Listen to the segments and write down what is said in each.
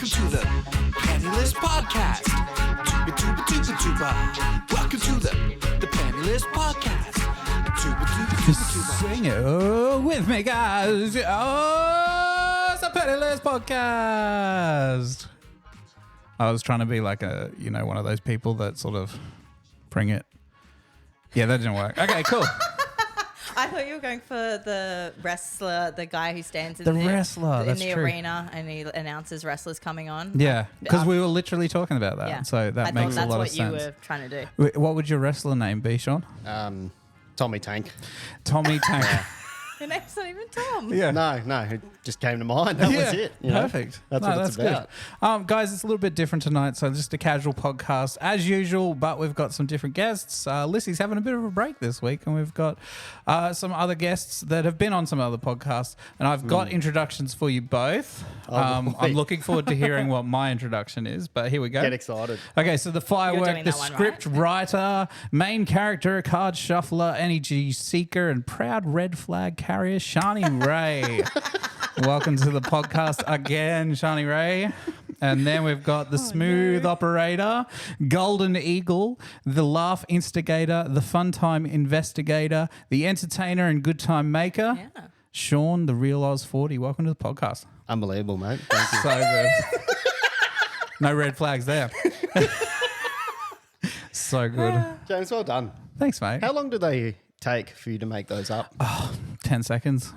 Welcome to the Penniless Podcast. Tuba, tuba, tuba, tuba. Welcome to the Penniless Podcast. Tuba, tuba, tuba, tuba. Sing it with me, guys. Oh, it's a Penniless Podcast. I was trying to be like one of those people that sort of bring it. Yeah, that didn't work. Okay, cool. I thought you were going for the wrestler, the guy who stands in the arena and he announces wrestlers coming on. Yeah, because we were literally talking about that. Yeah. So that makes a lot of sense. That's what you were trying to do. What would your wrestler name be, Shaun? Tommy Tank. Tommy Tank. Your name's not even Tom. Yeah. No, it just came to mind. That was it. you know? Perfect. That's what it's about. Good. Guys, it's a little bit different tonight, so just a casual podcast as usual, but we've got some different guests. Lissy's having a bit of a break this week, and we've got some other guests that have been on some other podcasts, and I've got introductions for you both. I'm looking forward to hearing what my introduction is, but here we go. Get excited. Okay, so the firework, the script writer, main character, card shuffler, energy seeker, and proud red flag carrier, Shani Ray. Welcome to the podcast again, Shani Ray. And then we've got the smooth operator, golden eagle, the laugh instigator, the fun time investigator, the entertainer and good time maker, Shaun, the real Oz 40. Welcome to the podcast. Unbelievable, mate. Thank you. So good. No red flags there. So good. James, well done. Thanks, mate. How long do they take for you to make those up? 10 seconds.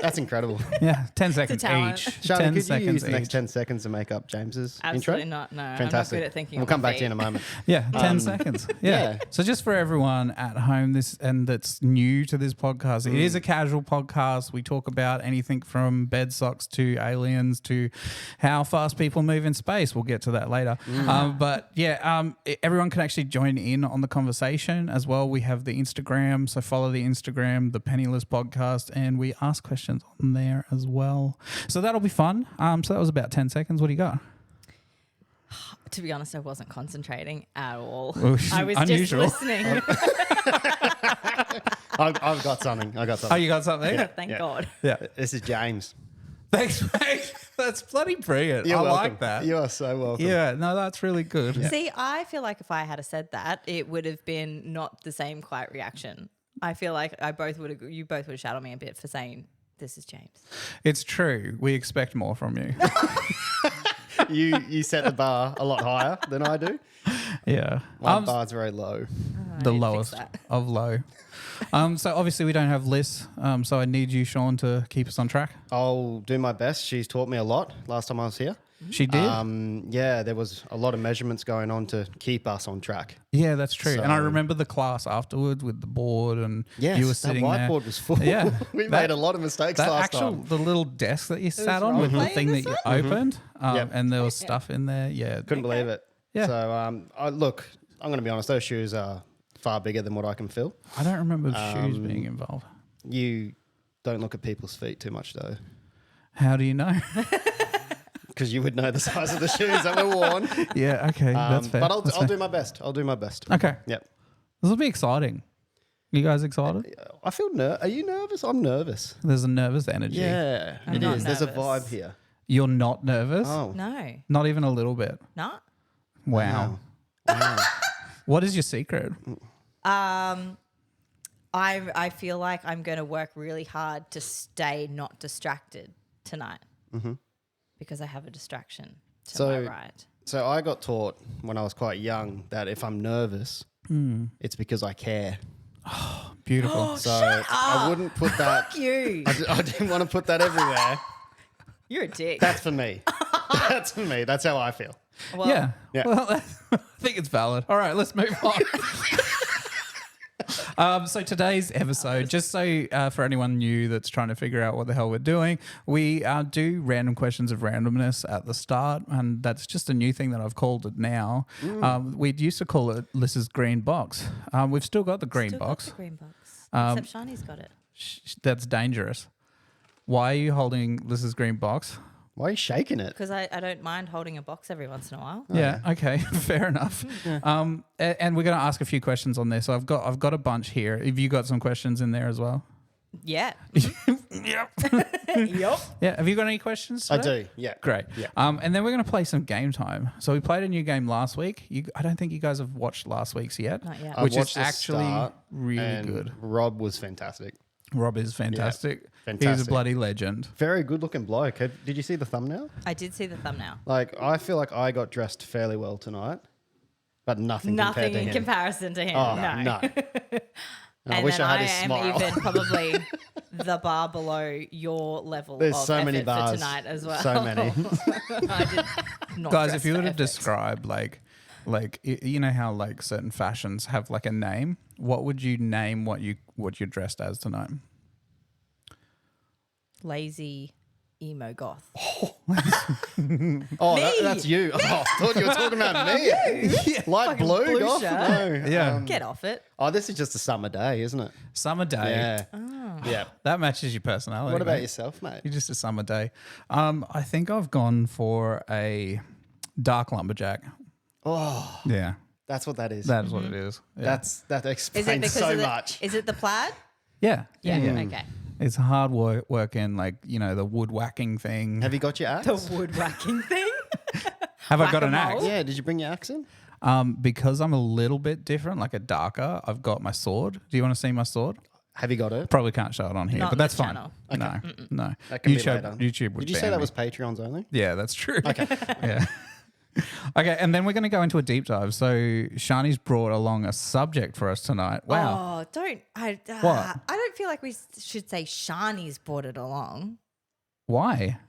That's incredible. Yeah, 10 seconds talent. each. Shani, 10 could you seconds use the next each. 10 seconds to make up James's Absolutely intro? not. No, Fantastic. I'm not good at thinking. We'll on come my back to you in a feet. moment. Yeah, 10 seconds. Yeah. Yeah. So just for everyone at home that's new to this podcast, it is a casual podcast. We talk about anything from bed socks to aliens to how fast people move in space. We'll get to that later. But yeah, everyone can actually join in on the conversation as well. We have the Instagram, so follow the Instagram, the Penniless Podcast, and we ask questions on there as well. So that'll be fun. So that was about 10 seconds. What do you got? To be honest, I wasn't concentrating at all. Well, I was unusual. just listening. I've got something. Oh, you got something? Thank God. Yeah. This is James. Thanks, mate. That's bloody brilliant. You're I welcome. like that. You are so welcome. Yeah, no, that's really good. Yeah. See, I feel like if I had said that, it would have been not the same quiet reaction. I feel like you both would have shouted me a bit for saying, "This is James." It's true. We expect more from you. You set the bar a lot higher than I do. Yeah. My bar's very low. The I need to fix lowest that. of low. So obviously we don't have Liz, so I need you, Shaun, to keep us on track. I'll do my best. She's taught me a lot last time I was here. She did? Yeah, there was a lot of measurements going on to keep us on track. Yeah, that's true. And I So- remember the class afterwards with the board and Yes, you were that sitting whiteboard there. was full. Yeah. We That- made a lot of mistakes That last actual, time. the little desk that you sat on role with the playing thing that this you one? opened Yep. and there was stuff in there. Yeah. Couldn't believe it. Yeah. So, look, I'm going to be honest. Those shoes are far bigger than what I can fill. I don't remember the shoes being involved. You don't look at people's feet too much, though, How do you know? because you would know the size of the shoes that were worn. Yeah, okay. That's fair. But I'll That's do fair. my best. I'll do my best. Okay. Yep. This will be exciting. You guys excited? I feel Are you nervous? I'm nervous. There's a nervous energy. Yeah, I'm it not is. There's a nervous. vibe here. You're not nervous? Oh, No, Not even a little bit. not. Wow. wow. What is your secret? I feel like I'm going to work really hard to stay not distracted tonight because I have a distraction to my right. So I got taught when I was quite young that if I'm nervous, it's because I care. Beautiful. So I wouldn't put that. Fuck you. I didn't want to put that everywhere. You're a dick. That's for me. That's for me. That's how I feel. Well, Yeah. Yeah. Well, I think it's valid. All right, let's move on. So today's episode, just so for anyone new that's trying to figure out what the hell we're doing, we do random questions of randomness at the start, and that's just a new thing that I've called it now. We used to call it Liz's green box. We've still got the green Still got box. the green box. Except Shani's got it. That's dangerous. Why are you holding Liz's green box? Why are you shaking it? Because I don't mind holding a box every once in a while. Yeah. Okay. Fair enough. And we're going to ask a few questions on this. So I've got a bunch here. Have you got some questions in there as well? Yeah. Yep. Yup. Yeah. Have you got any questions? I today? do. Yeah. Great. Yeah. And then we're going to play some game time. So we played a new game last week. I don't think you guys have watched last week's yet. Not yet. I Which is watched the actually start, really and good. Rob was fantastic. Rob is fantastic. He's a fantastic. bloody legend. Very good looking bloke. Did you see the thumbnail? I did see the thumbnail. Like, I feel like I got dressed fairly well tonight, but nothing Nothing compared to in him. comparison to him. Oh, no. no. And I And wish then I had I his am smile. even probably the bar below your level There's of so effort many for bars. tonight as well. So many. I did not Guys, dress if you for were to effort. describe you know how like certain fashions have like a name, what would you name what you're dressed as tonight? Lazy emo goth. Oh, Me. that's you. Oh, I thought you were talking about me. Light Fucking blue, blue goth? shirt. No. Yeah. Get off it. Oh, this is just a summer day, isn't it? Summer day. Yeah. Oh. Yeah. That matches your personality. What about mate. yourself, mate? You're just a summer day. I think I've gone for a dark lumberjack. Oh, Yeah. that's what that is. That's what it is. Yeah. That Is it explains because so of much. Is it the plaid? yeah. Okay. It's hard work in like, you know, the woodwhacking thing. Have you got your axe? The woodwhacking thing. Have I got an axe? Whack-a-mole? Yeah, did you bring your axe in? Because I'm a little bit different, like a darker, I've got my sword. Do you want to see my sword? Have you got it? Probably can't show it on here, Not but on that's this fine. channel. No. That can be YouTube, later. YouTube would Did you say ban that me. was Patreons only? Yeah, that's true. Okay. Yeah. Okay, and then we're going to go into a deep dive. So Shani's brought along a subject for us tonight. Wow. Oh, don't. I don't feel like we should say Shani's brought it along. Why?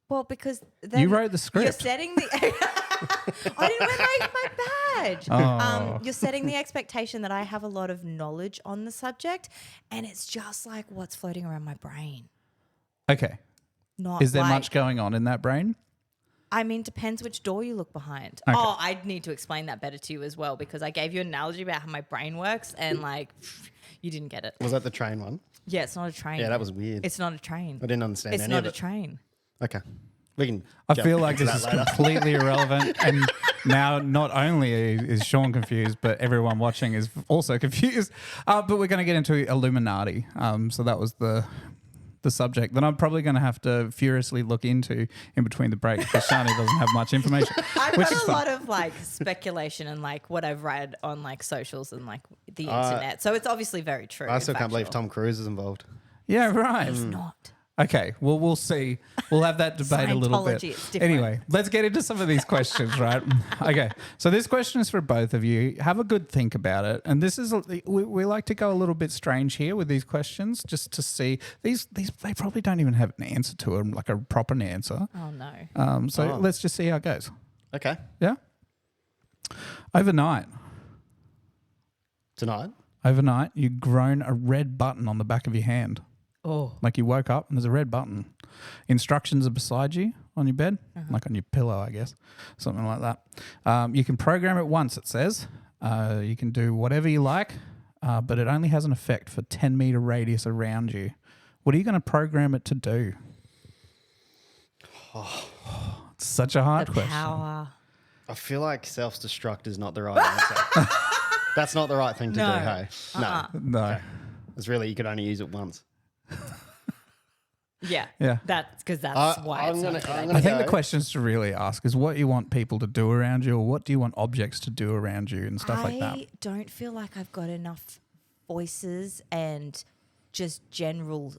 Well, because then You wrote the You're script. setting the. I didn't wear my badge. Oh. You're setting the expectation that I have a lot of knowledge on the subject, and it's just like what's floating around my brain. Okay. Not Is there like, much going on in that brain? I mean, depends which door you look behind. Okay. Oh, I need to explain that better to you as well because I gave you an analogy about how my brain works, and like, you didn't get it. Was that the train one? Yeah, it's not a train. Yeah, that was weird. It's not a train. I didn't understand It's any not of a it. train. Okay. We can I jump feel like into this is that later. completely irrelevant. And now not only is Shaun confused, but everyone watching is also confused. But we're going to get into Illuminati. So that was the subject that I'm probably going to have to furiously look into in between the break because Shani doesn't have much information. I've which got is a fine. lot of like speculation and like what I've read on like socials and like the internet. So it's obviously very true. I still and can't believe factual. Tom Cruise is involved. Yeah, right. It's not. Okay, well, we'll see. We'll have that debate a little bit. Scientology, it's different. Anyway, let's get into some of these questions, right? Okay, so this question is for both of you. Have a good think about it. And this is, we like to go a little bit strange here with these questions just to see. These they probably don't even have an answer to them, like a proper answer. Oh no. So let's just see how it goes. Okay. Yeah? Overnight, you've grown a red button on the back of your hand. Oh. Like you woke up and there's a red button. Instructions are beside you on your bed, like on your pillow, I guess, something like that. You can program it once, it says. You can do whatever you like, but it only has an effect for 10-meter radius around you. What are you going to program it to do? It's such a hard The question. power. I feel like self-destruct is not the right answer. That's not the right thing to No. do, hey? No. No. It's really, you could only use it once. Yeah. Yeah. That's because that's why I'm it's gonna- not a good I'm idea. gonna I think the go. questions to really ask is what do you want people to do around you or what do you want objects to do around you and stuff like that? I don't feel like I've got enough voices and just general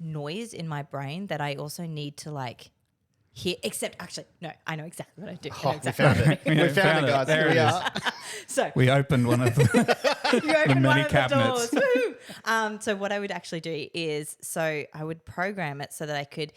noise in my brain that I also need to like hear. Except actually, no, I know exactly what I do. I know Oh, we exactly found what I it. do. We found it, guys. There Here it we is. are. So We opened one of them. you open many one of cabinets. the doors. Woo! So what I would actually do is, so I would program it so that it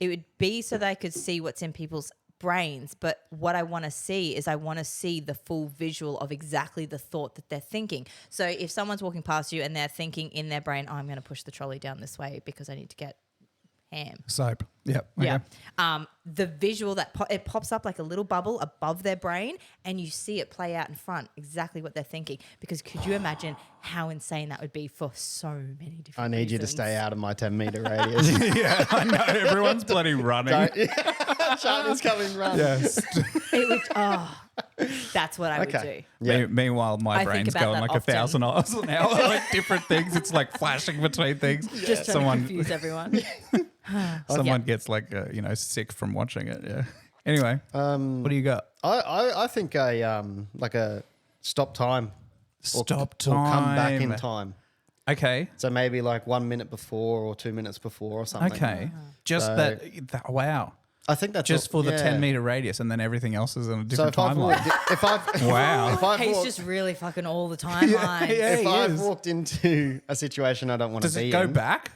would be so that I could see what's in people's brains. But what I want to see is I want to see the full visual of exactly the thought that they're thinking. So if someone's walking past you and they're thinking in their brain, oh, I'm going to push the trolley down this way because I need to get ham. Soap. Yep. Okay. Yeah. The visual that it pops up like a little bubble above their brain and you see it play out in front, exactly what they're thinking. Because could you imagine how insane that would be for so many different I need you to reasons? stay out of my 10-meter radius. Yeah, I know. Everyone's bloody running. Shani's coming run. Yes. It would, That's what I would do. Yeah. Meanwhile, my I think brain's about going that like often. 1,000 miles an hour, like different things. It's like flashing between things. Just trying to confuse everyone. Someone gets like, sick from watching it. Yeah. Anyway, what do you got? I think a stop time. Stop Or come back in time. time. Okay. So maybe like 1 minute before or 2 minutes before or something. Okay. Just So- that. Wow. I think that's Just for the yeah. 10-meter radius, and then everything else is in a So different if I've timeline. walked, if I've Wow. if I've He's walked, just really fucking all the timelines. Yeah, if he I've is. walked into a situation I don't want Does to be it go in, back?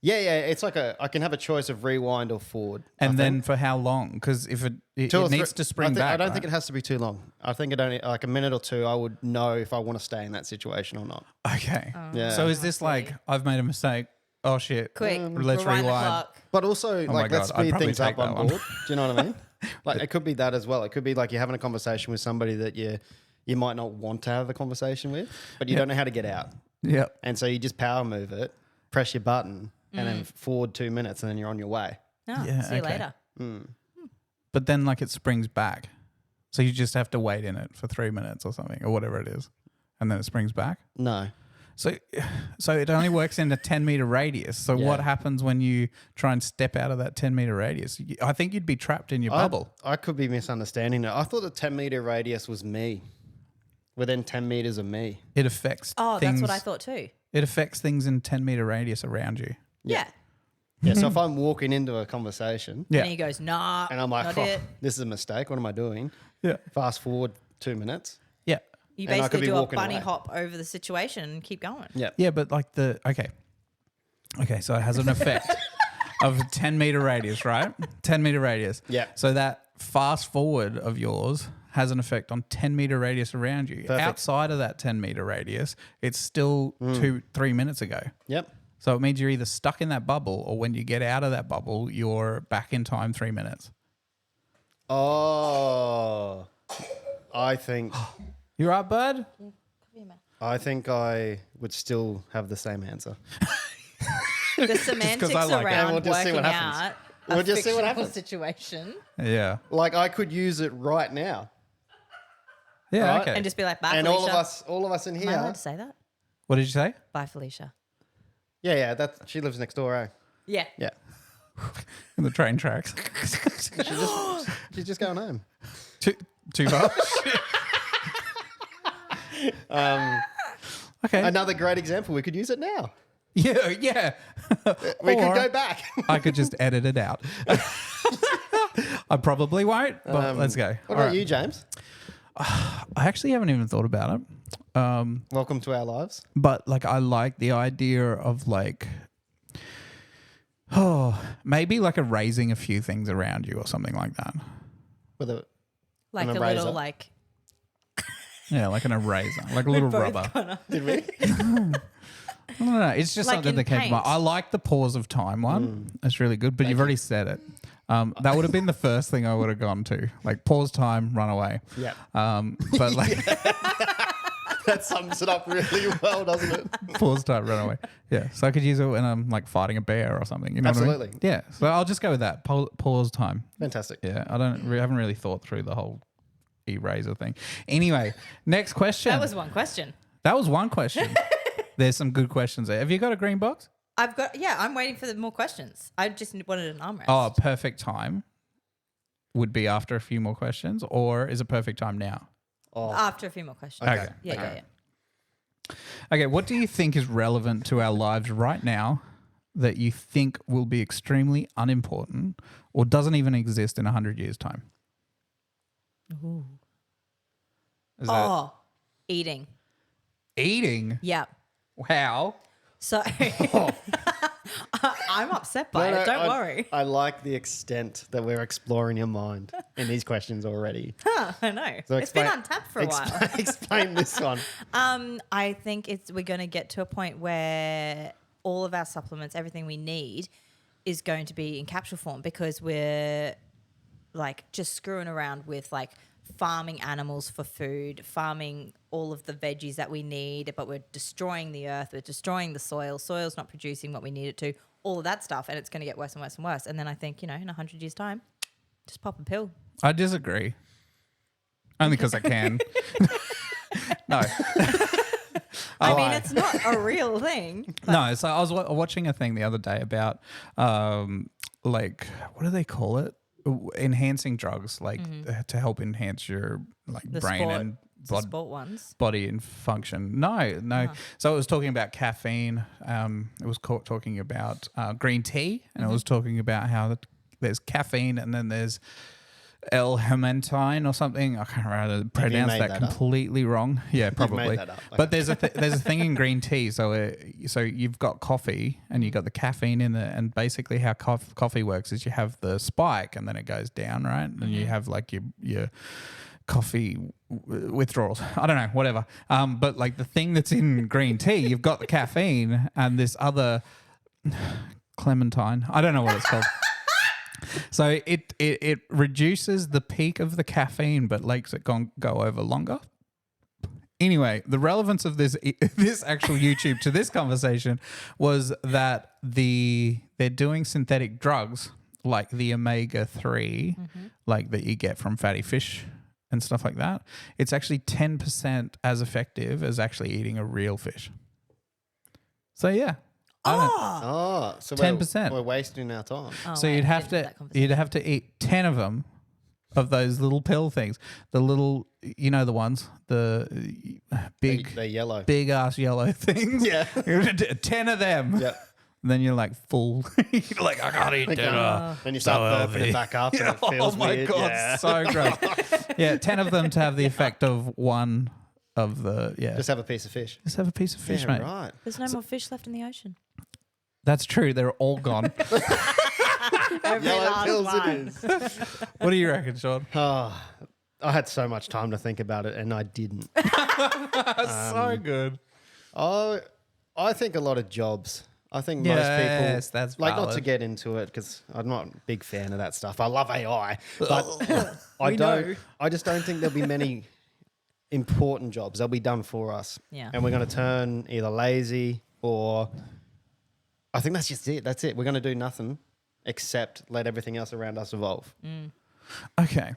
Yeah, it's like I can have a choice of rewind or forward. I And then think. for how long? Because if it Two or needs three- to spring I think, back. I don't right? think it has to be too long. I think it only like a minute or two. I would know if I want to stay in that situation or not. Okay. Yeah. So is this like, I've made a mistake? Oh, shit. Quick, Let's rewind the rewind. clock. But also, my like, let's God, I'd speed probably things up take that on one. board. Do you know what I mean? Like, it could be that as well. It could be like you're having a conversation with somebody that you might not want to have a conversation with, but you don't know how to get out. Yep. And so you just power move it, press your button, and then forward 2 minutes, and then you're on your way. Oh, Yeah, see you okay. later. But then like it springs back. So you just have to wait in it for 3 minutes or something or whatever it is. And then it springs back. No. So it only works in a 10-meter radius. So Yeah. what happens when you try and step out of that 10-meter radius? I think you'd be trapped in your bubble. I could be misunderstanding it. I thought the 10-meter radius was me, within 10 meters of me. It affects Oh, things. that's what I thought too. It affects things in 10-meter radius around you. Yeah. Yeah, so if I'm walking into a conversation Yeah. And he goes, nah, and I'm like, not oh, it. this is a mistake. What am I doing? Yeah. Fast forward 2 minutes. Yeah. You And I could basically be do a walking bunny away. hop over the situation and keep going. Yeah. Yeah, but like okay, so it has an effect of a 10-meter radius, right? 10-meter radius. Yeah. So that fast forward of yours has an effect on 10-meter radius around you. Perfect. Outside of that 10-meter radius, it's still 2-3 minutes ago. Yep. So it means you're either stuck in that bubble, or when you get out of that bubble, you're back in time 3 minutes. Oh, I think You right, bud? I would still have the same answer. The semantics I like it. around And we'll just see working what happens. out We'll a just see what fictional happens. situation Yeah. Like I could use it right now, Yeah. Right. Okay. and just be like, bye, and Felicia. all of us in Am I allowed here. to say that? What did you say? Bye, Felicia. Yeah, that she lives next door, eh? Yeah. Yeah, In the train tracks. she's just going home. Too far. Okay. Another great example. We could use it now. Yeah. Yeah. We Or could go back. I could just edit it out. I probably won't, but let's go. What All about right. you, James? I actually haven't even thought about it. Welcome to our lives. But like I like the idea of like maybe like erasing a few things around you or something like that. With a Like An a eraser. little, like, Yeah, like an eraser, like a little rubber. did we? I don't know. It's just Like something in that came to mind. paint. I like the pause of time one. That's really good, but you've already said it. That would have been the first thing I would have gone to. Like pause time, run away. Yeah. But like That sums it up really well, doesn't it? pause time, run away. Yeah. So I could use it when I'm like fighting a bear or something. You know what I Absolutely. mean? Yeah. So I'll just go with that. Pause time. Fantastic. Yeah. I haven't really thought through the whole eraser thing. Anyway, next question. that was one question. That was one question. There's some good questions there. Have you got a green box? I'm waiting for the more questions. I just wanted an armrest. Oh, perfect time would be after a few more questions, or is it perfect time now? After a few more questions. Okay. Yeah. Okay, what do you think is relevant to our lives right now that you think will be extremely unimportant or doesn't even exist in 100 years' time? Is that Oh, eating. eating? Yeah. Wow. So I'm upset by it. Don't worry. I like the extent that we're exploring your mind in these questions already. I know. So It's been explain- untapped for a while. Explain this one. I think we're going to get to a point where all of our supplements, everything we need, is going to be in capsule form because we're like just screwing around with like farming animals for food, farming all of the veggies that we need, but we're destroying the earth, we're destroying the soil. Soil's not producing what we need it to, all of that stuff, and it's going to get worse and worse and worse. And then I think, in 100 years' time, just pop a pill. I disagree. Only because I can. No. I mean, it's not a real thing. No, so I was watching a thing the other day about, like, what do they call it? Enhancing drugs, like to help enhance your The brain sport, and the sport ones. body and function. No. So it was talking about caffeine. It was talking about green tea, and it was talking about how there's caffeine and then there's L-hermentine or something. I can't remember. Pronounce made that that up? completely wrong. Yeah, probably. that up. But there's a thing in green tea. So you've got coffee and you got the caffeine in it, and basically how coffee works is you have the spike and then it goes down, right? And you have like your coffee withdrawals. I don't know, whatever. But like the thing that's in green tea, you've got the caffeine and this other clementine. I don't know what it's called. So it reduces the peak of the caffeine, but makes it go over longer. Anyway, the relevance of this actual YouTube to this conversation was that they're doing synthetic drugs like the omega-3, like that you get from fatty fish and stuff like that. It's actually 10% as effective as actually eating a real fish. So yeah. So 10%. We're wasting our time. So you'd have to eat 10 of them, of those little pill things. The little, you know, the ones, the big, They're yellow. big ass yellow things. Yeah. 10 of them. Yeah. And then you're like full. You're like, I can't eat dinner. Then you start burping it back up and it feels Oh my weird. God, Yeah. so gross. Yeah, 10 of them to have the effect of one of the, Just have a piece of fish. Just have a piece of fish, Yeah, mate. right. There's no more fish left in the ocean. That's true. They're all gone. Every Yellow last pills one. it is. What do you reckon, Shaun? Oh, I had so much time to think about it and I didn't. So good. I think a lot of jobs. I think Yes, most people, that's like, not to valid. get into it because I'm not a big fan of that stuff. I love AI, but I just don't think there'll be many important jobs. They'll be done for us. Yeah. And we're going to turn either lazy or I think that's just it. That's it. We're going to do nothing except let everything else around us evolve. Okay.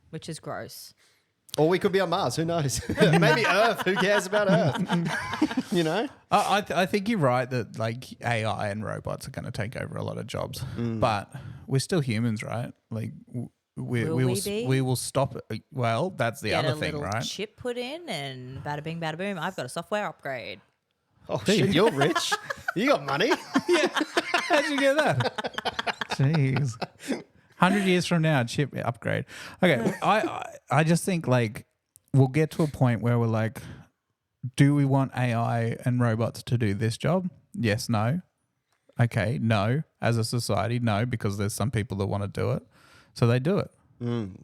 Which is gross. Or we could be on Mars. Who knows? Maybe Earth. Who cares about Earth? You know? I think you're right that like AI and robots are going to take over a lot of jobs, but we're still humans, right? Like Will we be? we will stop. Well, that's the Get other a thing, little right? chip put in and bada bing, bada boom. I've got a software upgrade. Oh, shit. You're rich. You got money. How'd you get that? Jeez. 100 years from now, chip upgrade. Okay, I just think like we'll get to a point where we're like, do we want AI and robots to do this job? Yes, no. Okay, no. As a society, no, because there's some people that want to do it. So they do it.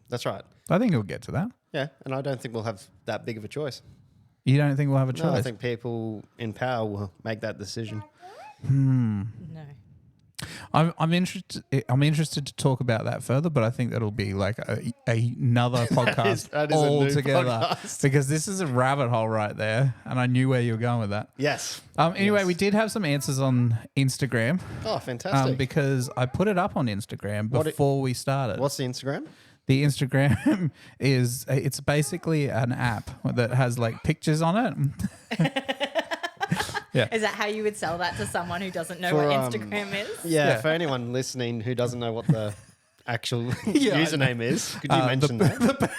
That's right. I think it'll get to that. Yeah. And I don't think we'll have that big of a choice. You don't think we'll have a choice? No, I think people in power will make that decision. No. I'm interested to talk about that further, but I think that'll be like another podcast that is a new altogether podcast. because this is a rabbit hole right there, and I knew where you were going with that. Yes. Anyway, Yes. we did have some answers on Instagram Oh, fantastic. because I put it up on Instagram before we started. What's the Instagram? The Instagram it's basically an app that has like pictures on it. Is that how you would sell that to someone who doesn't know For, what Instagram is? Yeah, for anyone listening who doesn't know what the actual username is, could you mention that?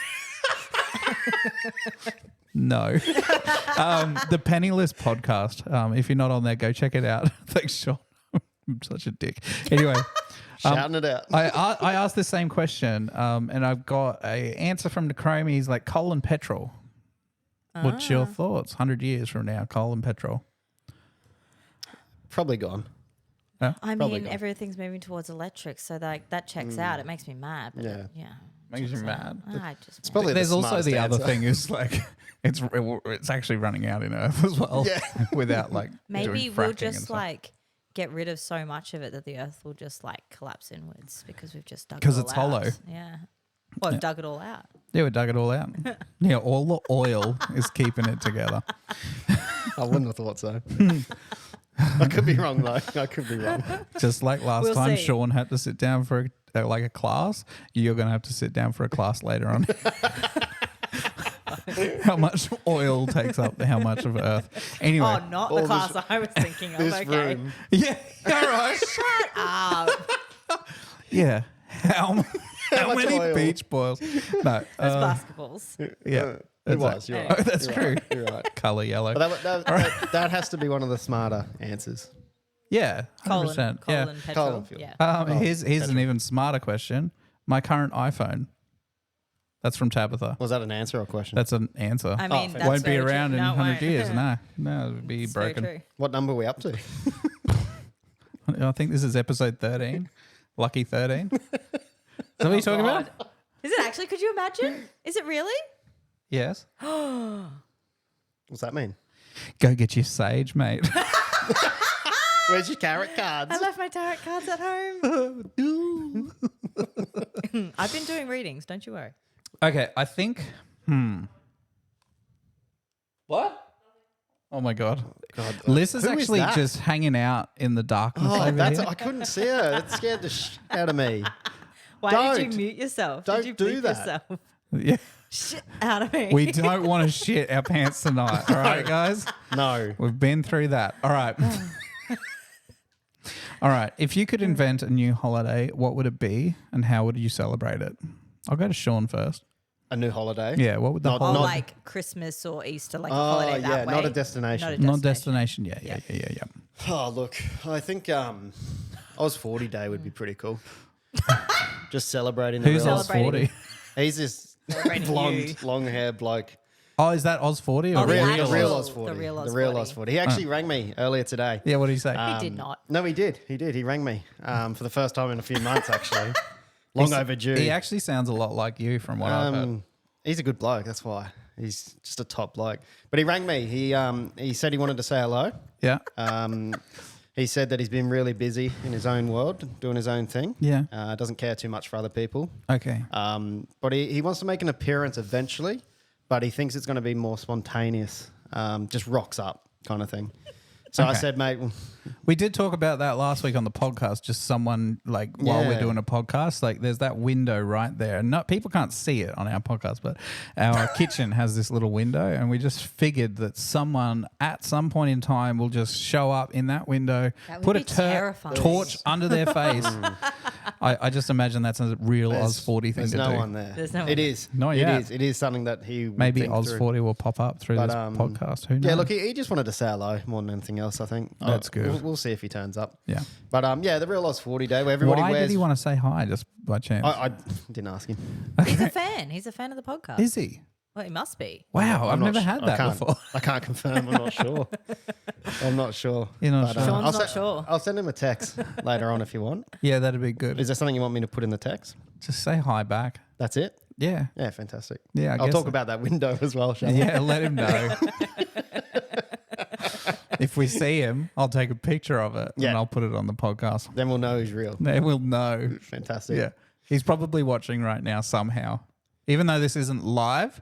No. The Penniless podcast. If you're not on there, go check it out. Thanks, Shaun. I'm such a dick. Anyway. Shouting it out. I asked the same question, and I've got an answer from the Chromie. He's like, coal and petrol. What's your thoughts? 100 years from now, coal and petrol. Probably gone. I Probably mean, not. everything's moving towards electric, so that checks out. It makes me mad. But Yeah. Makes you checks out. mad. I just Probably There's the also smartest the other answer. thing is like it's actually running out in Earth as well. Yeah. Without like maybe doing we'll fracking and just stuff. like get rid of so much of it that the Earth will just like collapse inwards because we've just dug it 'Cause all it's out. hollow. Yeah. Well, we've dug it all out. Yeah, we dug it all out. Yeah, all the oil is keeping it together. I wouldn't have thought so. I could be wrong, though. I could be wrong. Just like last We'll time, see. Shaun had to sit down for a class. You're going to have to sit down for a class later on. how much oil takes up how much of Earth. Anyway. Oh, not the class I was thinking of. This Okay. room. Yeah. All right. Shut up. Yeah. How much many oil? beach boils? No. Those basketballs. Yeah. It was. You're right. Oh, that's You're true. right. You're right. Color yellow. But that has to be one of the smarter answers. Yeah. 100%. Yeah. Colin petrol. Colin fuel. Yeah. Here's an even smarter question. My current iPhone. That's from Tabitha. Was that an answer or a question? That's an answer. I mean, fair. that's Won't be very around true. in No, it 100 won't. years. No, it'll be It's very broken. true. What number are we up to? I think this is episode 13. Lucky 13. Is that what you're talking about? Is it actually? Could you imagine? Is it really? Yes. What's that mean? Go get your sage, mate. Where's your carrot cards? I left my tarot cards at home. I've been doing readings. Don't you worry. Okay, I think. What? Oh my god. Liz is Who is actually that? just hanging out in the darkness Oh, over that's here. I couldn't see her. That scared the shit out of me. Why did Don't. you mute yourself? Don't did you do bleep that. yourself? Yeah. Shit out of me. We don't want to shit our pants tonight. All right, guys? No. We've been through that. All right. All right. If you could invent a new holiday, what would it be and how would you celebrate it? I'll go to Shaun first. A new holiday? Yeah. What would the Not- or holiday? like Christmas or Easter, like a Oh, holiday yeah, that way. not a destination. Not destination. Yeah. Oh, look, I think Oz 40 Day would be pretty cool. Just celebrating the Who's real Oz Celebrating. 40? He's this Celebrating blonde, you. long hair bloke. Oh, is that Oz 40 or Oh, the real? actual- real Oz 40. the real Oz The real 40. Oz 40. He actually rang me earlier today. Yeah, what did he say? He did not. No, he did. He did. He rang me for the first time in a few months, actually. Long overdue. He actually sounds a lot like you from what I've heard. He's a good bloke. That's why. He's just a top bloke. But he rang me. He said he wanted to say hello. Yeah. He said that he's been really busy in his own world, doing his own thing. Yeah. Doesn't care too much for other people. Okay. But he wants to make an appearance eventually, but he thinks it's going to be more spontaneous, just rocks up kind of thing. So I Okay. said, mate, We did talk about that last week on the podcast. Just someone like while we're Yeah. doing a podcast, like there's that window right there. And not people can't see it on our podcast, but our kitchen has this little window, and we just figured that someone at some point in time will just show up in that window, That would put a be terrifying. torch under their face. I just imagine that's a real Oz 40 thing there's to no do. one there. There's no one It there. is. Not It yet. is. It is something that he would Maybe think Oz through. 40 will pop up through But, this podcast. Who knows? Yeah, look, he just wanted to say hello more than anything else, I think. That's good. We'll see if he turns up. Yeah. But yeah, the real Oz 40 Day where everybody Why wears... did he want to say hi just by chance? I didn't ask him. He's a fan. He's a fan of the podcast. Is he? Well, he must be. Wow, I've I'm not never sh- had I that can't- before. I can't confirm. I'm not sure. I'm not sure. You're not But, sure? Sean's I'll not sure. I'll send him a text later on if you want. Yeah, that'd be good. Is there something you want me to put in the text? Just say hi back. That's it? Yeah. Yeah, fantastic. Yeah, I I'll guess talk so. about that window as well, shall I? Yeah, let him know. If we see him, I'll take a picture of it and Yeah. I'll put it on the podcast. Then we'll know he's real. They will know. Fantastic. Yeah. He's probably watching right now somehow. Even though this isn't live.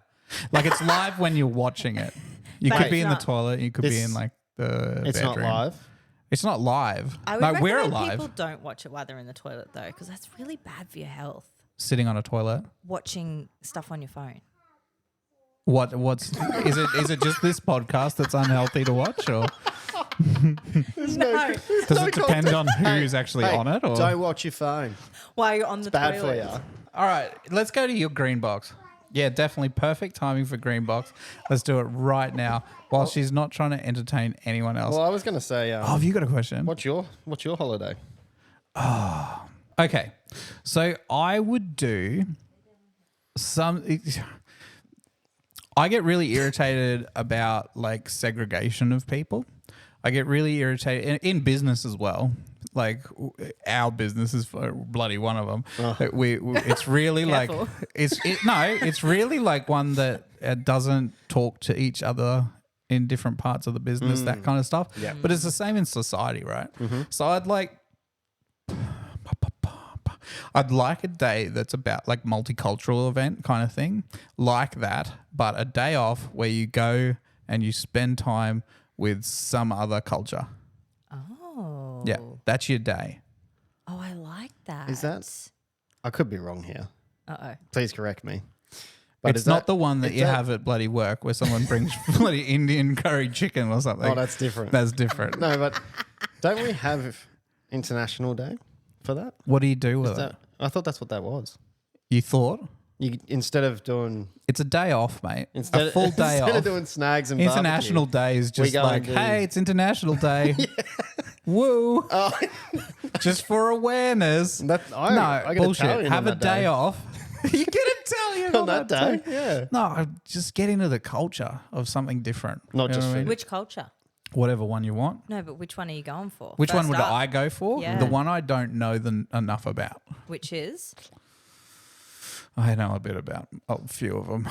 Like it's live when you're watching it. You But could it's be in the not. toilet. You could be This- in like the It's bedroom. not live. It's not live. I would No, recommend we're alive. people don't watch it while they're in the toilet though, because that's really bad for your health. Sitting on a toilet. Watching stuff on your phone. What's is it just this podcast that's unhealthy to watch, or No, does it depend on who's actually Hey, on it? Or don't watch your phone. while you're on the Bad toilet. for you. all right, let's go to your green box. Yeah, definitely perfect timing for green box. Let's do it right now while she's not trying to entertain anyone else. Well, I was going to say, Oh, have you got a question? what's your holiday? Okay, so I would do some. I get really irritated about like segregation of people. I get really irritated in business as well. Like our business is bloody one of them. It's really like Careful. it's really like one that doesn't talk to each other in different parts of the business, that kind of stuff. Yeah. But it's the same in society, right? So I'd like a day that's about like multicultural event kind of thing, like that, but a day off where you go and you spend time with some other culture. Oh. Yeah, that's your day. Oh, I like that. Is that- I could be wrong here. Uh-oh. Please correct me. But It's not the one that you that- have at bloody work where someone brings bloody Indian curry chicken or something. Oh, that's different. That's different. No, but don't we have International Day for that? What do you do with it? I thought that's what that was. You thought? You instead of doing It's a day off, mate. instead A full day instead off. of doing snags and International barbecue, Day is we just go like, and do- hey, it's International Day. Woo. Oh, Just for awareness. that, I No, get bullshit. Italian Have on a that day off. You get Italian on that day. Yeah, No, just get into the culture of something different. Not You know just what I mean? food. Which culture? Whatever one you want. No, but which one are you going for? Which one First would up, I go for? Yeah. The one I don't know enough about. Which is? I know a bit about a few of them.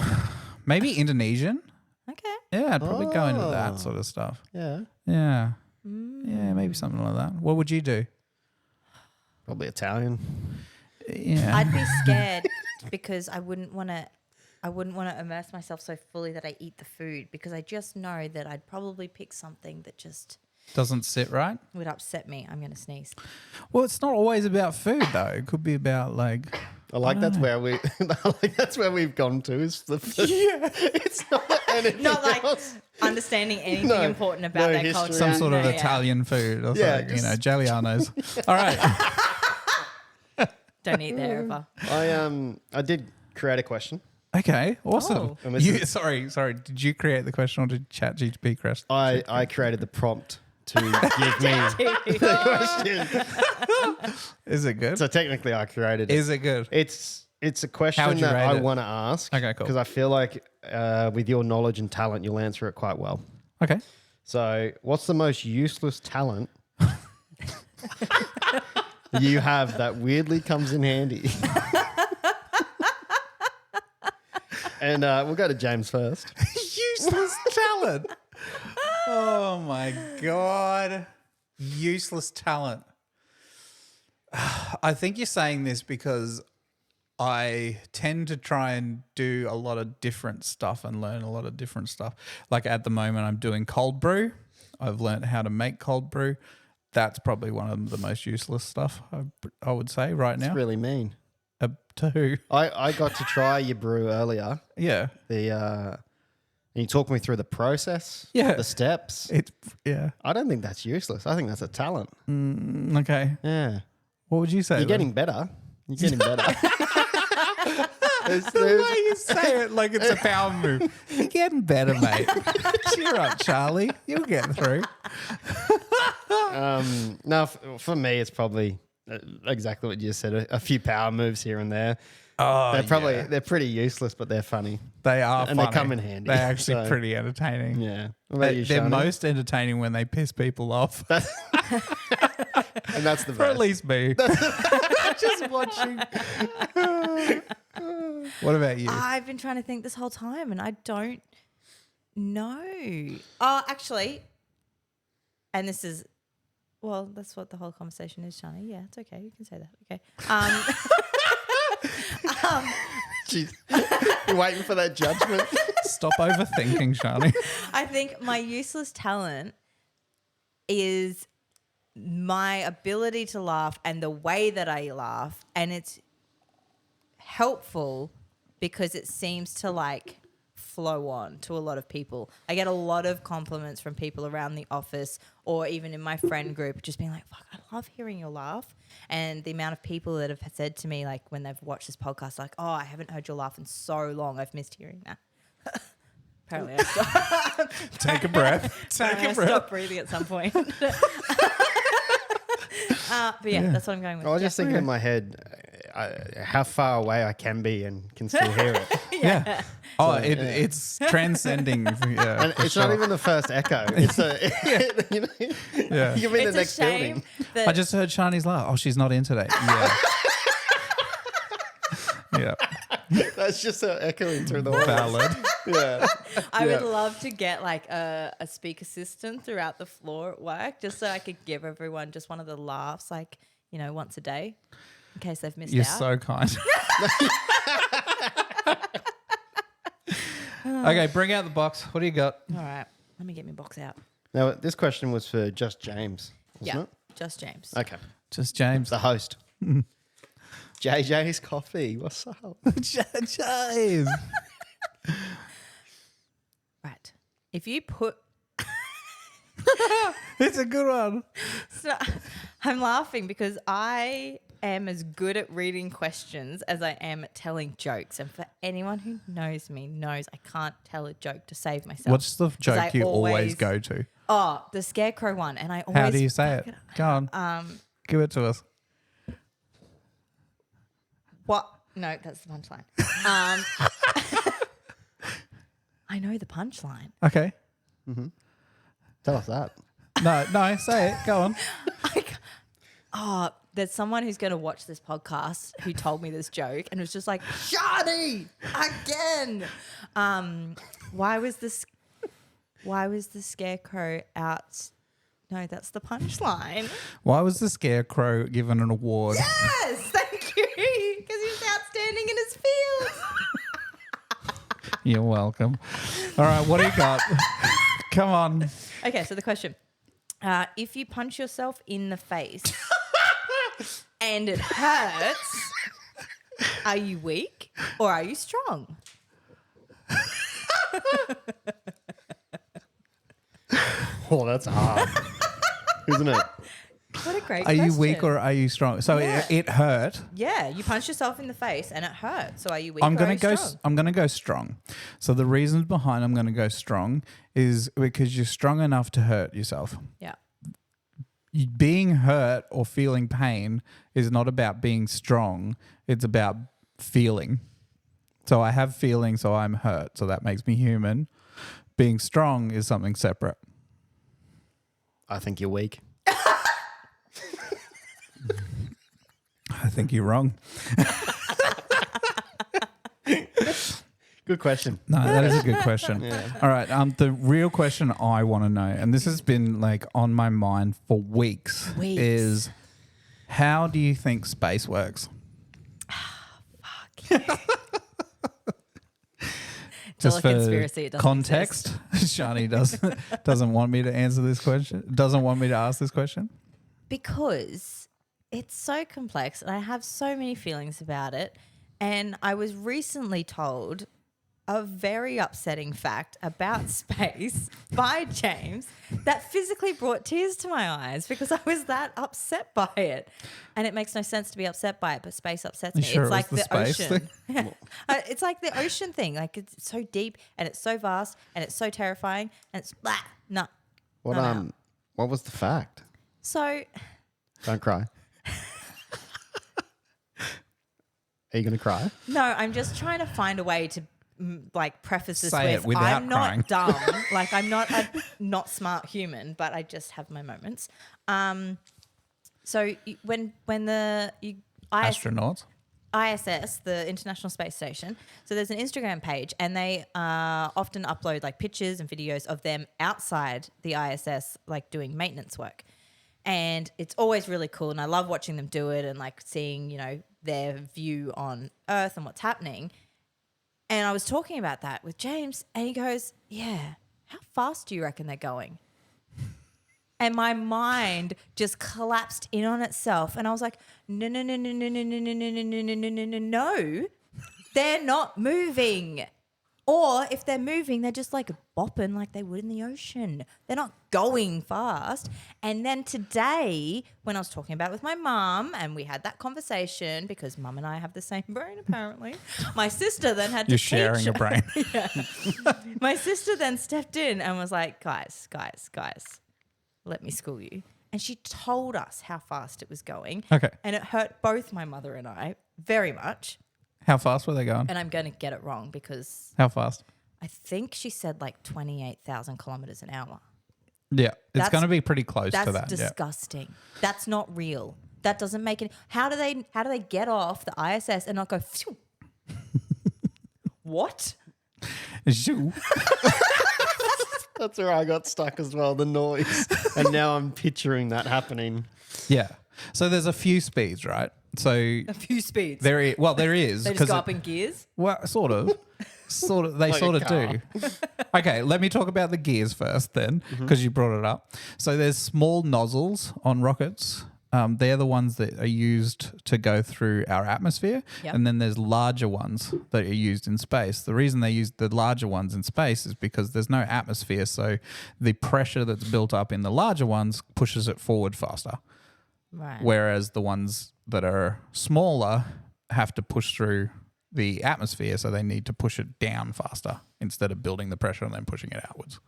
Maybe Indonesian. Okay. Yeah, I'd probably go into Oh. that sort of stuff. yeah, Yeah. Yeah, maybe something like that. What would you do? probably Italian. Yeah. I'd be scared because I wouldn't want to immerse myself so fully that I eat the food, because I just know that I'd probably pick something that just Doesn't sit right. would upset me. I'm going to sneeze. Well, it's not always about food though. It could be about like I like that's where we. I like that's where we've gone to. Is the yeah, it's not anything Not like else. understanding anything No, important about no their history. culture. some sort of Yeah. Italian food or Yeah, something. You know, Giuliano's. All right. Don't eat there ever. I did create a question. Okay. Awesome. Oh. And this is- Sorry. Did you create the question or did ChatGPT create? I created the prompt to give me the question. Is it good? So technically, I created it. Is it good? It's a How'd question you that rate I it? want to ask. Okay, cool. Because I feel like with your knowledge and talent, you'll answer it quite well. Okay. So, what's the most useless talent you have that weirdly comes in handy? And we'll go to James first. Useless talent. Oh my God. Useless talent. I think you're saying this because I tend to try and do a lot of different stuff and learn a lot of different stuff. Like at the moment, I'm doing cold brew. I've learned how to make cold brew. That's probably one of the most useless stuff, I would say, right now. It's really mean. To who? I got to try your brew earlier. Yeah. And you talked me through the process, Yeah. the steps. Yeah. I don't think that's useless. I think that's a talent. Okay. Yeah. What would you say? You're then? getting better. You're getting better. The way you say it like it's a power move. You're getting better, mate. Cheer up, Charlie. You'll get through. No, for me, it's probably exactly what you said. A few power moves here and there. Oh, They're pretty useless, but they're funny. They are And funny. they come in handy, They're actually so- pretty entertaining. Yeah. What about you, They're Shani? most entertaining when they piss people off. And that's the For at best. least me. Just watching. What about you? I've been trying to think this whole time and I don't know. Oh, actually, and this is, well, that's what the whole conversation is, Shani. Yeah, it's okay. You can say that. Okay. Jeez. You're waiting for that judgment. Stop overthinking, Shani. I think my useless talent is my ability to laugh and the way that I laugh. And it's helpful because it seems to like flow on to a lot of people. I get a lot of compliments from people around the office or even in my friend group just being like, fuck, I love hearing your laugh. And the amount of people that have said to me, like when they've watched this podcast, like, oh, I haven't heard your laugh in so long. I've missed hearing that. Apparently I stopped. Take a breath. Take I a breath. stopped breathing at some point. But yeah, that's what I'm going with. I was just thinking in my head how far away I can be and can still hear it. Yeah. Oh, it's transcending. Yeah, And for it's sure. not even the first echo. It's you know, Yeah. you're in It's the a next shame building. that I just heard Shani's laugh. Oh, she's not in today. Yeah. Yeah. That's just echoing through the walls. Valid. Yeah. I would Yeah. love to get like a speaker system throughout the floor at work just so I could give everyone just one of the laughs like, you know, once a day in case they've missed You're out. so kind. Okay, bring out the box. What do you got? All right. Let me get my box out. Now, this question was for just James, wasn't Yeah. it? Just James. Okay. Just James. The host. JJ's Coffee. What's up? James. if you put It's a good one. So, I'm laughing because I am as good at reading questions as I am at telling jokes. And for anyone who knows me knows I can't tell a joke to save myself. What's the 'Cause joke I you always go to? Oh, the scarecrow one. And I always How do you say it? Go on. Give it to us. What? No, that's the punchline. I know the punchline. Okay. Tell us that. No, say it. Go on. Oh, there's someone who's going to watch this podcast who told me this joke and was just like, Shani, again. Why was the scarecrow out? No, that's the punchline. Why was the scarecrow given an award? Yes, thank you. Because he was outstanding in his field. You're welcome. All right, what do you got? Come on. Okay, so the question. If you punch yourself in the face and it hurts, are you weak or are you strong? Oh, that's hard. Isn't it? What a great Are question. you weak or are you strong? So Yeah. it hurt. Yeah, you punch yourself in the face and it hurt. So are you weak I'm or are gonna you go. strong? I'm gonna go strong. So the reasons behind I'm gonna go strong is because you're strong enough to hurt yourself. Yeah. Being hurt or feeling pain is not about being strong. It's about feeling. So I have feeling, so I'm hurt. So that makes me human. Being strong is something separate. I think you're weak. I think you're wrong. Good question. No, that is a good question. All right. The real question I want to know, and this has been like on my mind for weeks. Is how do you think space works? It's all a conspiracy. It doesn't context, Shani doesn't want me to answer this question. Doesn't want me to ask this question. Because it's so complex and I have so many feelings about it. And I was recently told a very upsetting fact about space by James that physically brought tears to my eyes because I was that upset by it. And it makes no sense to be upset by it, but space upsets me. Sure it's like it was the the space ocean. It's like the ocean thing. Like it's so deep and it's so vast and it's so terrifying and it's blah. No. What was the fact? So Don't cry. Are you going to cry? no, I'm just trying to find a way to like preface this Say it with without I'm crying. not dumb. Like I'm not a not smart human, but I just have my moments. So when the Astronauts. ISS, the International Space Station, so there's an Instagram page and they often upload like pictures and videos of them outside the ISS, like doing maintenance work. And it's always really cool. And I love watching them do it and like seeing, their view on Earth and what's happening. And I was talking about that with James and he goes, yeah, how fast do you reckon they're going? And my mind just collapsed in on itself. And I was like, no, they're not moving. Or if they're moving, they're just like bopping like they would in the ocean. They're not going fast. And then today, when I was talking about it with my mum, and we had that conversation because mum and I have the same brain apparently. My sister then had to You're sharing a brain. My sister then stepped in and was like, guys, let me school you. And she told us how fast it was going. Okay. And it hurt both my mother and I very much. How fast were they going? And I'm going to get it wrong because How fast? I think she said like 28,000 kilometers an hour. Yeah, it's That's- going to be pretty close That's to that. disgusting. That's not real. That doesn't make any. How do they get off the ISS and not go? Phew? What? Yeah. Shoo. That's where I got stuck as well, the noise. And now I'm picturing that happening. Yeah. So there's a few speeds, right? So A few speeds. there is. Well, there is. They just go up in gears. Well, sort of. They Like sort a of car. do. Okay, let me talk about the gears first then, because you brought it up. So there's small nozzles on rockets they're the ones that are used to go through our atmosphere. Yep. And then there's larger ones that are used in space. The reason they use the larger ones in space is because there's no atmosphere. So the pressure that's built up in the larger ones pushes it forward faster. Right. Whereas the ones that are smaller have to push through the atmosphere. So they need to push it down faster instead of building the pressure and then pushing it outwards.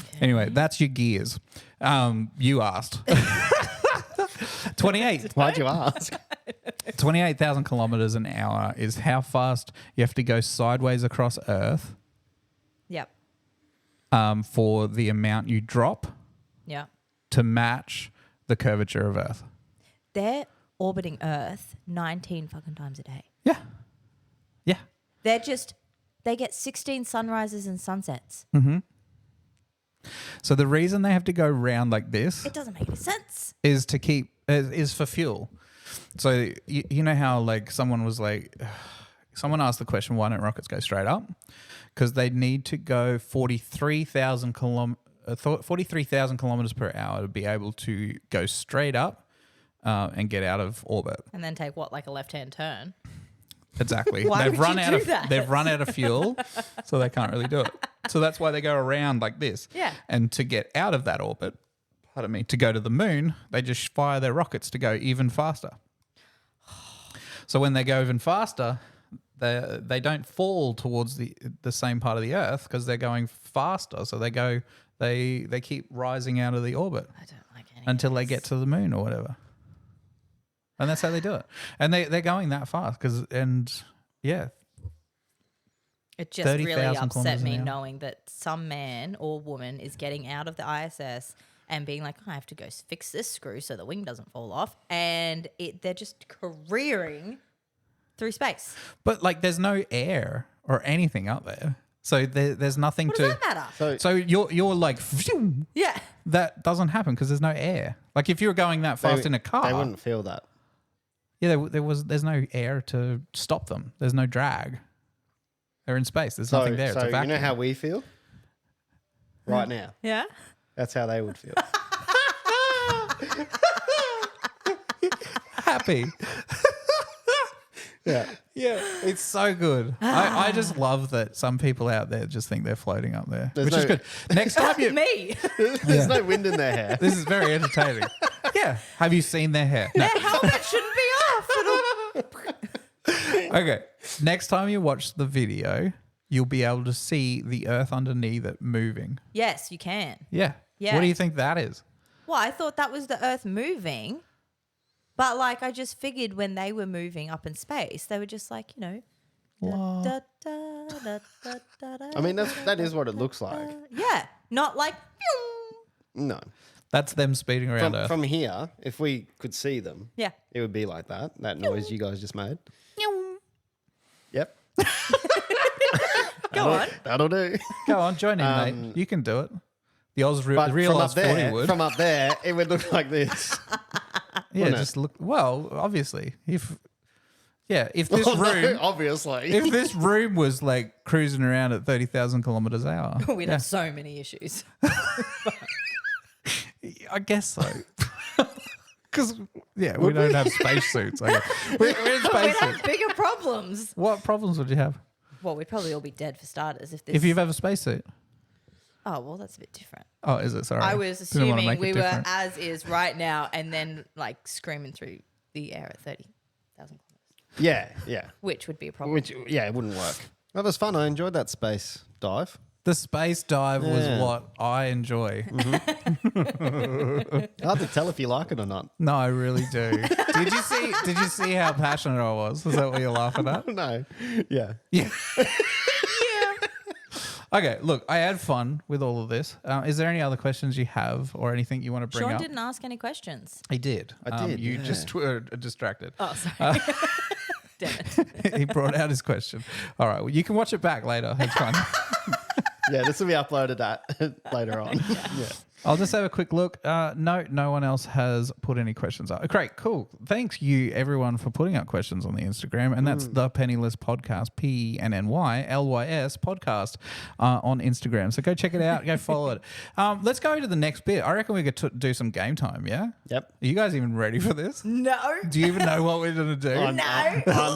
Okay. Anyway, that's your gears. You asked. 28. Why'd you ask? 28,000 kilometers an hour is how fast you have to go sideways across Earth Yep. For the amount you drop Yeah. to match the curvature of Earth. They're orbiting Earth 19 fucking times a day. Yeah. Yeah. They get 16 sunrises and sunsets. So the reason they have to go round like this It doesn't make any sense. is to keep is for fuel. So you know how like someone asked the question, why don't rockets go straight up? Because they need to go 43,000 kilometers per hour to be able to go straight up and get out of orbit. And then take like a left-hand turn. Exactly. Why They've would run you out do of that? They've run out of fuel, so they can't really do it. So that's why they go around like this. Yeah. And to get out of that orbit, to go to the moon, they just fire their rockets to go even faster. So when they go even faster, they don't fall towards the same part of the Earth because they're going faster. So they keep rising out of the orbit I don't like any until of they this. get to the moon or whatever. And that's how they do it. And they're going that fast It just 30,000 really upset kilometers an me hour. knowing that some man or woman is getting out of the ISS and being like, I have to go fix this screw so the wing doesn't fall off. And they're just careering through space. But like there's no air or anything up there. So there's nothing What to does that matter? So you're like phew, Yeah. that doesn't happen because there's no air. Like if you were going that fast in a car, They wouldn't feel that. yeah, there's no air to stop them. There's no drag. They're in space. There's nothing there. It's a So you vacuum. know how we feel right now? Yeah. That's how they would feel. happy. Yeah. Yeah, it's so good. I just love that some people out there just think they're floating up there, There's which is no- good. Next time you, Me. There's no wind in their hair. this is very entertaining. Yeah, have you seen their hair? No. Their helmet shouldn't be off. Okay, next time you watch the video, you'll be able to see the Earth underneath it moving. Yes, you can. Yeah. Yeah. What do you think that is? Well, I thought that was the Earth moving. But like I just figured when they were moving up in space, they were just like, da, da, da, da, da, da, I mean, that is what it looks like. yeah, not like pew. No. That's them speeding around Earth. From here, if we could see them, Yeah. it would be like that. That noise you guys just made. Yep. Go on. That'll do. Go on, join in, mate. You can do it. The But real from Oz up there, 40 would. from up there, it would look like this. Yeah, wouldn't it? just look. Well, obviously, if this Oh, no, room, obviously. if this room was like cruising around at 30,000 kilometers an hour, We'd have so many issues. I guess so. Because we don't have spacesuits. We're in We'd spacesuits. have bigger problems. What problems would you have Well, we'd probably all be dead for starters if this. if you have a spacesuit? Oh, well, that's a bit different. Oh, is it? Sorry, I was Didn't wanna assuming make it we were different. as is right now, and then like screaming through the air at 30,000 kilometers, Yeah. which would be a problem. Which, it wouldn't work. That was fun. I enjoyed that spape dive. The space dive was Yeah. what I enjoy. Hard to tell if you like it or not. No, I really do. Did you see how passionate I was? Is that what you're laughing at? No. Yeah. Yeah. Yeah. Okay, look, I had fun with all of this. Is there any other questions you have or anything you want to bring Shaun up? didn't ask any questions. He did. I did, You yeah. just were distracted. Oh, sorry. Damn it. He brought out his question. All right, well, you can watch it back later. It's fun. Yeah, this will be uploaded later on. Yeah. I'll just have a quick look. No one else has put any questions up. Great, cool. Thanks you everyone for putting up questions on the Instagram, and that's the Penniless Podcast, PENNYLYS podcast on Instagram. So go check it out, go follow it. Let's go to the next bit. I reckon we could do some game time. Yeah. Yep. Are you guys even ready for this? No. Do you even know what we're gonna do? I'm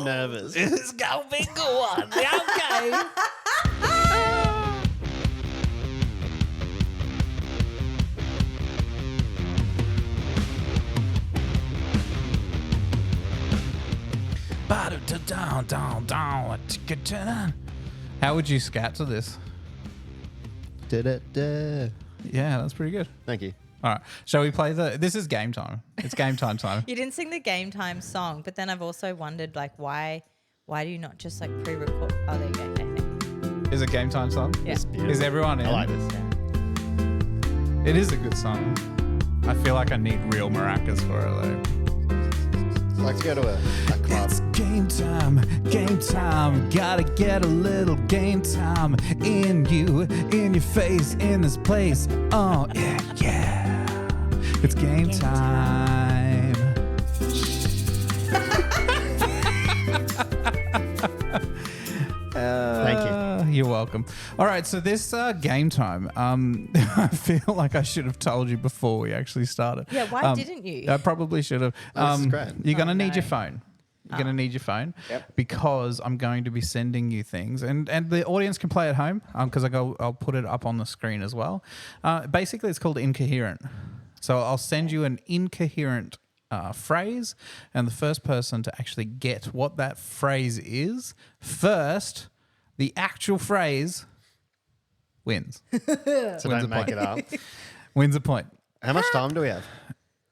nervous. It's gonna be a good one. Okay. How would you scat to this? Da-da-da. Yeah, that's pretty good. Thank you. All right. Shall we play this is game time. It's game time time. You didn't sing the game time song, but then I've also wondered, like, why do you not just, like, pre-record? Oh, there you go. Okay. Is it game time song? Yeah. Is everyone in? I like this. It is a good song. I feel like I need real maracas for it though. Let's go to a club. It's game time. Gotta get a little game time in you, in your face, in this place. Oh, yeah. It's game time. Thank you. You're welcome. All right, so this game time, I feel like I should have told you before we actually started. Yeah, why didn't you? I probably should have. This is great. You're going to need no. your phone. You're going to need your phone Yep. because I'm going to be sending you things, and the audience can play at home because I'll put it up on the screen as well. Basically, it's called incoherent. So I'll send you an incoherent phrase, and the first person to actually get what that phrase is first, the actual phrase, wins. So Wins a don't make point. it up. Wins a point. How much time do we have?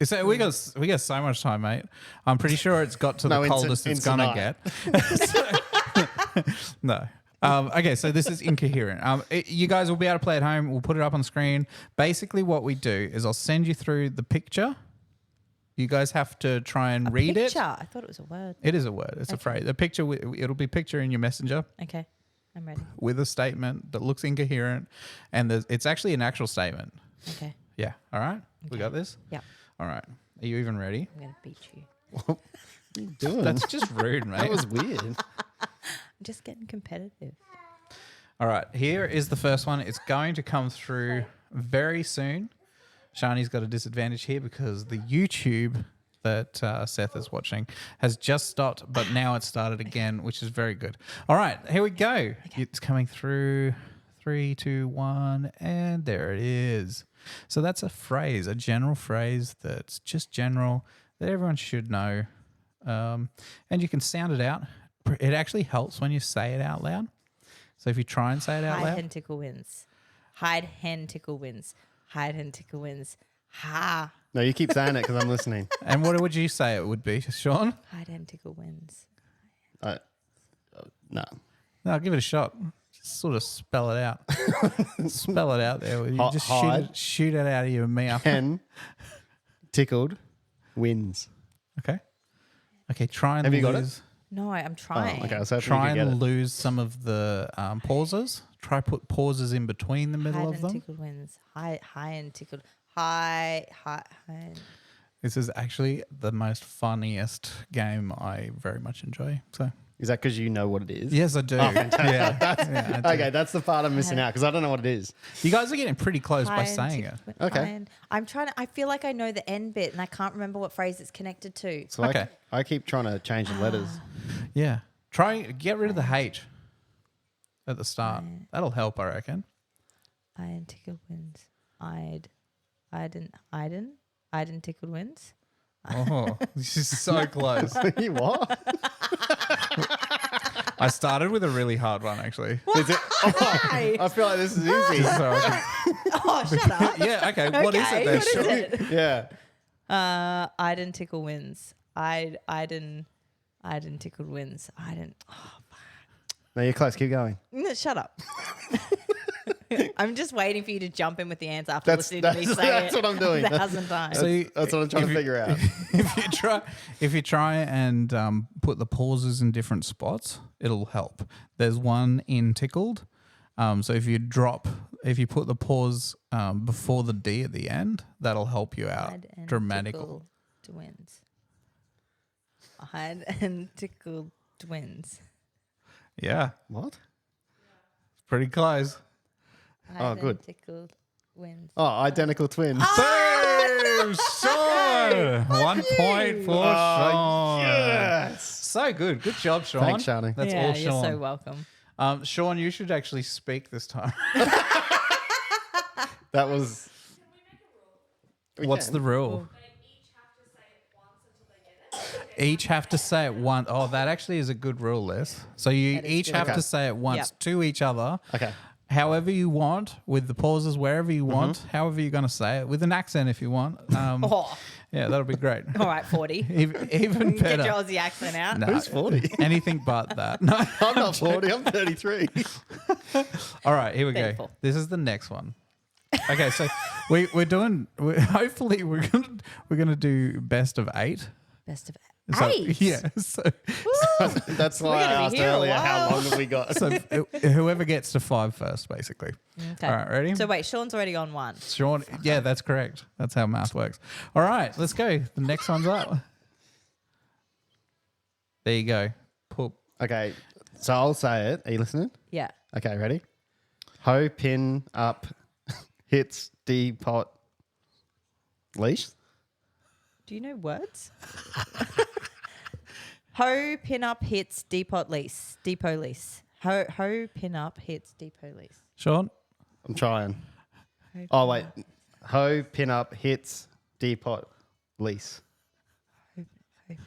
So we got so much time, mate. I'm pretty sure it's got to No, the in coldest it's gonna tonight. get. No. Okay, so this is incoherent. You guys will be able to play at home. We'll put it up on the screen. Basically, what we do is I'll send you through the picture. You guys have to try and read Picture. it. I thought it was a word. It is a word. It's a phrase. The picture. It'll be picture in your messenger Okay, I'm ready. with a statement that looks incoherent, and it's actually an actual statement. Okay, Yeah. All right. We got this. yeah, All right. Are you even ready? I'm gonna beat you. What are you doing? That's just rude, mate. that was weird. I'm just getting competitive. All right, here is the first one. It's going to come through very soon. Shani's got a disadvantage here because the YouTube that Seth is watching has just stopped, but now it's started again, which is very good. All right, here we go. Okay. It's coming through. 3, 2, 1, and there it is. So that's a phrase, a general phrase that's just general that everyone should know. And you can sound it out. It actually helps when you say it out loud. So if you try and say it out Hide, loud. hen, tickle wins. Hide, hen, tickle wins. Hide, hen, tickle wins. Ha. No, you keep saying it because I'm listening. And what would you say it would be, Shaun? Hide, hen, tickle wins. No. No, I'll give it a shot. Just sort of spell it out. Spell it out there. You just Hide. shoot it out of your mouth. Hen tickled wins. Okay. Okay, try and Have lose. you got it? No, I'm trying. Oh, okay. I was hoping Try you could get and it. lose some of the pauses. Try put pauses in between the middle Hide of and them. tickled wins. High and tickled. High. And This is actually the most funniest game I very much enjoy. So Is that because you know what it is? yes, I do. Oh, fantastic. Yeah, I do. Okay, that's the part I'm missing out because I don't know what it is. You guys are getting pretty close by high and saying it. tickled Okay. high and- I'm trying to. I feel like I know the end bit, and I can't remember what phrase it's connected to. So Okay. I keep trying to change the letters. Yeah. Try get rid of the H at the start. That'll help, I reckon. High and tickled wins. Iden tickled wins. Oh, this is so close. You what? I started with a really hard one, actually. Is it? Why? I feel like this is easy. So I can- Oh, shut up. yeah, okay. What is it Okay, then? what is Shaun? it? Yeah. Iden tickle wins. Iden tickled wins. No, you're close. Keep going. No, shut up. I'm just waiting for you to jump in with the answer after That's- listening to me say that's it what I'm doing. 1,000 times. So That's what I'm trying to figure out. if you try and put the pauses in different spots, it'll help. There's one in tickled, So if you put the pause before the D at the end, that'll help you out. Dramatical. Twins. Hide and tickle twins. Yeah, What? pretty close. Hide good. And tickle twins. Oh, identical twins. Boom! Sean! 1 point for Sean. Yes. So good. Good job, Sean. Thanks, Shani. That's yeah, all you're Sean. so welcome. Sean, you should actually speak this time. That was. What's the rule? Each have to say it once. Oh, that actually is a good rule, Liz. So you That is each good. have Okay. to say it once to each other. Okay. However you want, with the pauses wherever you want, however you're going to say it, with an accent if you want. Oh, Yeah, that'll be great. all right, 40. Even Get better. your Aussie accent out. No, Who's 40? anything but that. No. I'm not 40. I'm 33. All right, here we go. 34. This is the next one. Okay, so hopefully we're gonna do best of 8. Best of So, 8. yeah. So That's why We're I gonna be asked here a earlier how while. long have we got. so whoever gets to 5 first, basically. Okay. All right, ready? So wait, Sean's already on 1. Sean, yeah, that's correct. That's how math works. All right, let's go. The next one's up. There you go. Poop. Okay, so I'll say it. Are you listening? Yeah. Okay, ready? Ho, pin, up, hits, D, pot, leash. Do you know words? Ho, pin up, hits, depot lease. Depot lease. Ho, pin up, hits, depot lease. Sean? I'm trying. Ho, Oh, pin wait. up, Ho, pin up, hits, D, pot, lease. ho, pin.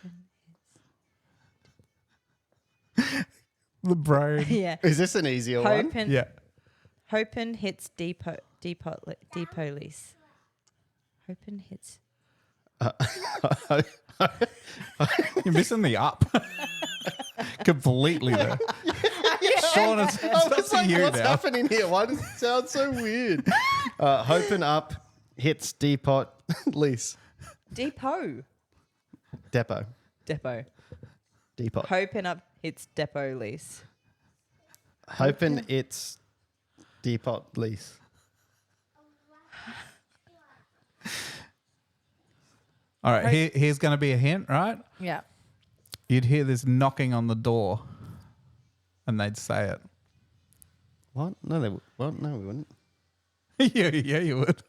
The brain. Yeah. Is this an easier one? Hopin, Yeah. Hopin hits depot lease. Hopin hits. You're missing the up. Completely there. Sean, it's I up was to like, you what's now. happening here? Why does it sound so weird? Hoping up, hits, D, pot, lease. Depot. Depot. Depot. Depot. Hopin up hits depot lease. Hoping it's depot lease. All right, here's going to be a hint, right? Yeah. You'd hear this knocking on the door and they'd say it. What? No, they well, no, we wouldn't. yeah, you would.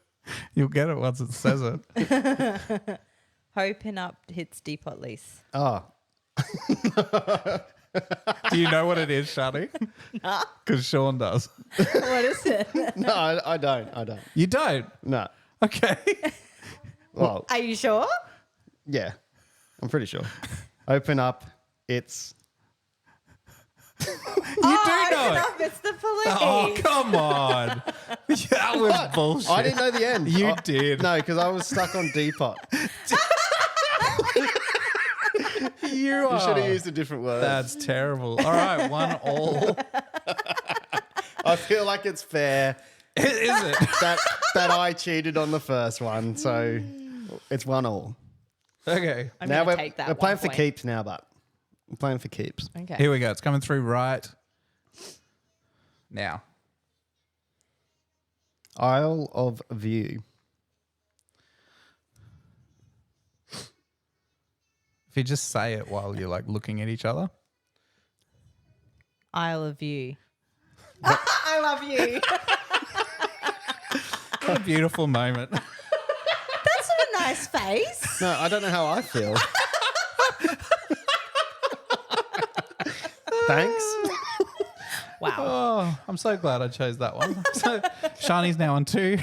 You'll get it once it says it. Hopin up hits depot lease. Oh, Do you know what it is, Shani? Nah. Because Sean does. What is it? no, I don't. I don't. You don't? No. Okay. Well, Are you sure? yeah, I'm pretty sure. Open up, it's You do know Open it. up, it's the police. Oh, come on. That was bullshit. I didn't know the end. You did. No, because I was stuck on depot. You You should have are. used a different word. That's terrible. All right, 1-1. I feel like it's fair Is it? that I cheated on the first one, so it's 1-1. Okay. I'm Now going to take that we're playing 1 for point. keeps now, but we're playing for keeps. Okay. Here we go. It's coming through right now. Isle of View. If you just say it while you're like looking at each other. Isle of View. I love you. What a beautiful moment. That's a nice face. No, I don't know how I feel. Thanks. Wow. Oh, I'm so glad I chose that one. So Shani's now on 2.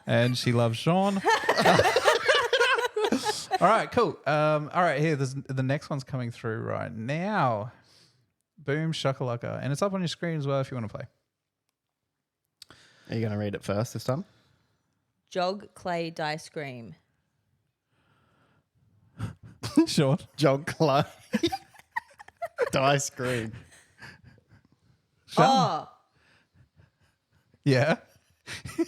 And she loves Sean. All right, cool. All right, here, the next one's coming through right now. Boom, shakalaka. And it's up on your screen as well if you want to play. Are you going to read it first this time? Jog, clay, die, scream. Sean. Jog clay. Die scream. Sean. Oh, Yeah.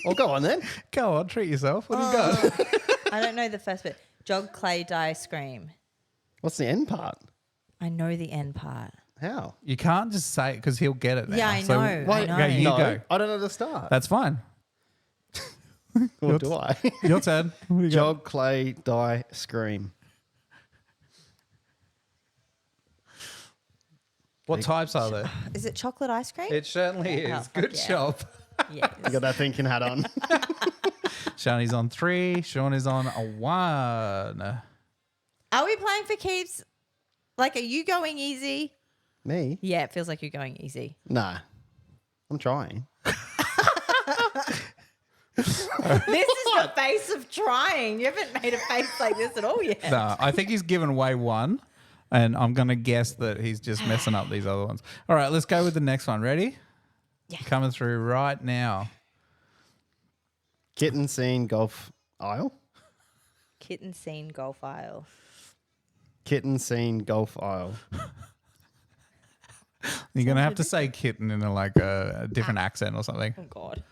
Well, go on then. Go on, treat yourself. What do you got? I don't know the first bit. Jog, clay, die, scream. What's the end part? I know the end part. How? You can't just say it because he'll get it now. Yeah, I So, know, I know. Okay, you No, go. I don't know the start. That's fine. Or do I? Your turn. What do you got? Jog, clay, die, scream. What types are there? Is it chocolate ice cream? It certainly Oh, is. fuck Good yeah. job. Yes. You got that thinking hat on. Shani's on 3. Sean is on a 1. Are we playing for keeps? Like, are you going easy? Me? Yeah, it feels like you're going easy. Nah. I'm trying. This is the face of trying. You haven't made a face like this at all yet. No, I think he's given away 1. And I'm going to guess that he's just messing up these other ones. All right, let's go with the next one. Ready? Yeah. Coming through right now. Kitten seen golf aisle. Kitten scene golf aisle. Kitten seen golf aisle. You're going to have to say kitten in a different accent or something. Oh, God.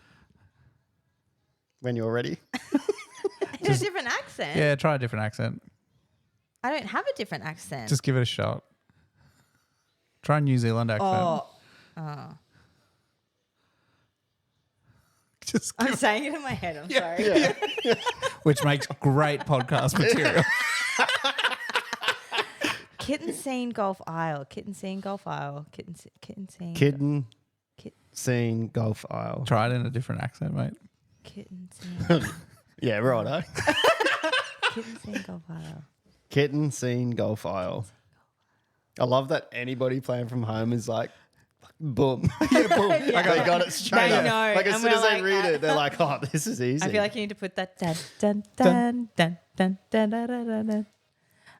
When you're ready. It's a different accent. Yeah, try a different accent. I don't have a different accent. Just give it a shot. Try a New Zealand accent. Oh, Just I'm give, saying it in my head. I'm sorry. which makes great podcast material. Kitten scene golf aisle. Kitten scene golf aisle. Kitten scene. Kitten Kit- seen golf aisle. Try it in a different accent, mate. Kitten scene. Yeah, right. Kitten scene golf aisle. Kitten seen golf aisle. I love that anybody playing from home is like, boom. Yeah, boom. Like they got it straight They up. know, Like as and soon we're as they like, read it, they're like, oh, this is easy. I feel like you need to put that dun dun dun dun dun dun dun dun dun dun.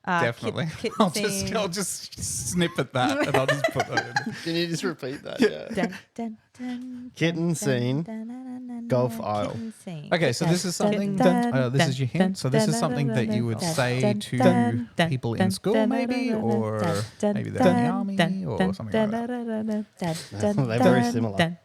Definitely. Kitten I'll just snip at that and I'll just put that in. Can you just repeat that? Yeah. Dun, dun, dun, Kitten dun, scene, dun, dun, dun, dun, golf dun, aisle. kitten scene. Okay, so this is something. This is your hint. So this is something that you would say to people in school, maybe, or maybe they're in the army, or something like that. They're very similar.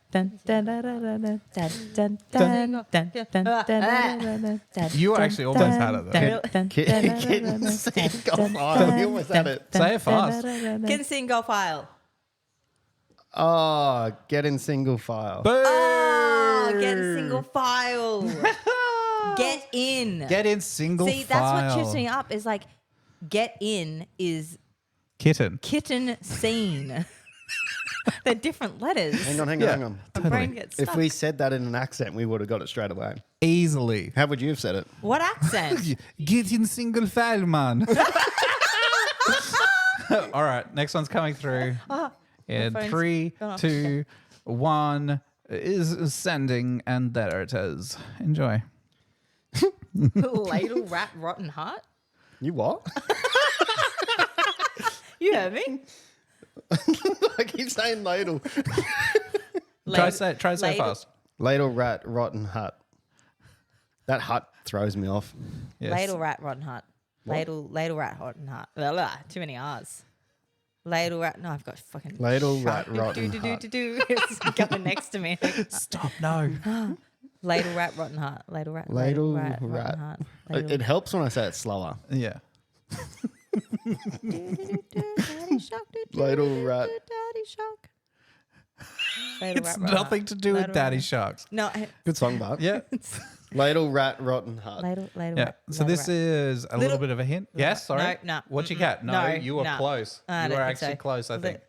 You actually almost had it though. Kitten seen golf aisle. You almost had it. Say it fast. Kitten scene golf aisle. Oh, get in single file. Oh, get a single file. Get in. Get in single See, file. that's what trips me up is like, get in is Kitten. kitten scene. They're different letters. Hang on. My brain gets stuck. If we said that in an accent, we would have got it straight away. Easily. How would you have said it? What accent? Get in single file, man. All right, next one's coming through. In phone's 3, gone off. 2, 1 is sending, and there it is. Enjoy. Ladle rat rotten heart. You what? You heard me. I keep saying ladle. Try say fast. Ladle rat rotten hut. That hut throws me off. Yes. Ladle rat rotten heart. Ladle rat rotten heart. Blah, blah, too many R's. Ladle rat. No, I've got fucking Ladle shark. rat rotten hut. It's coming next to me. Stop, no. Ladle rat rotten heart. Ladle rat. Ladle rat. rat. Rotten heart. It helps when I say it slower. Yeah. Daddy shark. Ladle rat. Daddy shark. Ladle It's rat, rotten nothing heart. to do with Ladle daddy rat. sharks. No. Good song, Bart. Yeah. Ladle rat rotten hut. Ladle Yeah. rat. So this is a little bit of a hint. Yes, sorry. No. What you got? No, you were close. I You don't were think actually so. close, I think.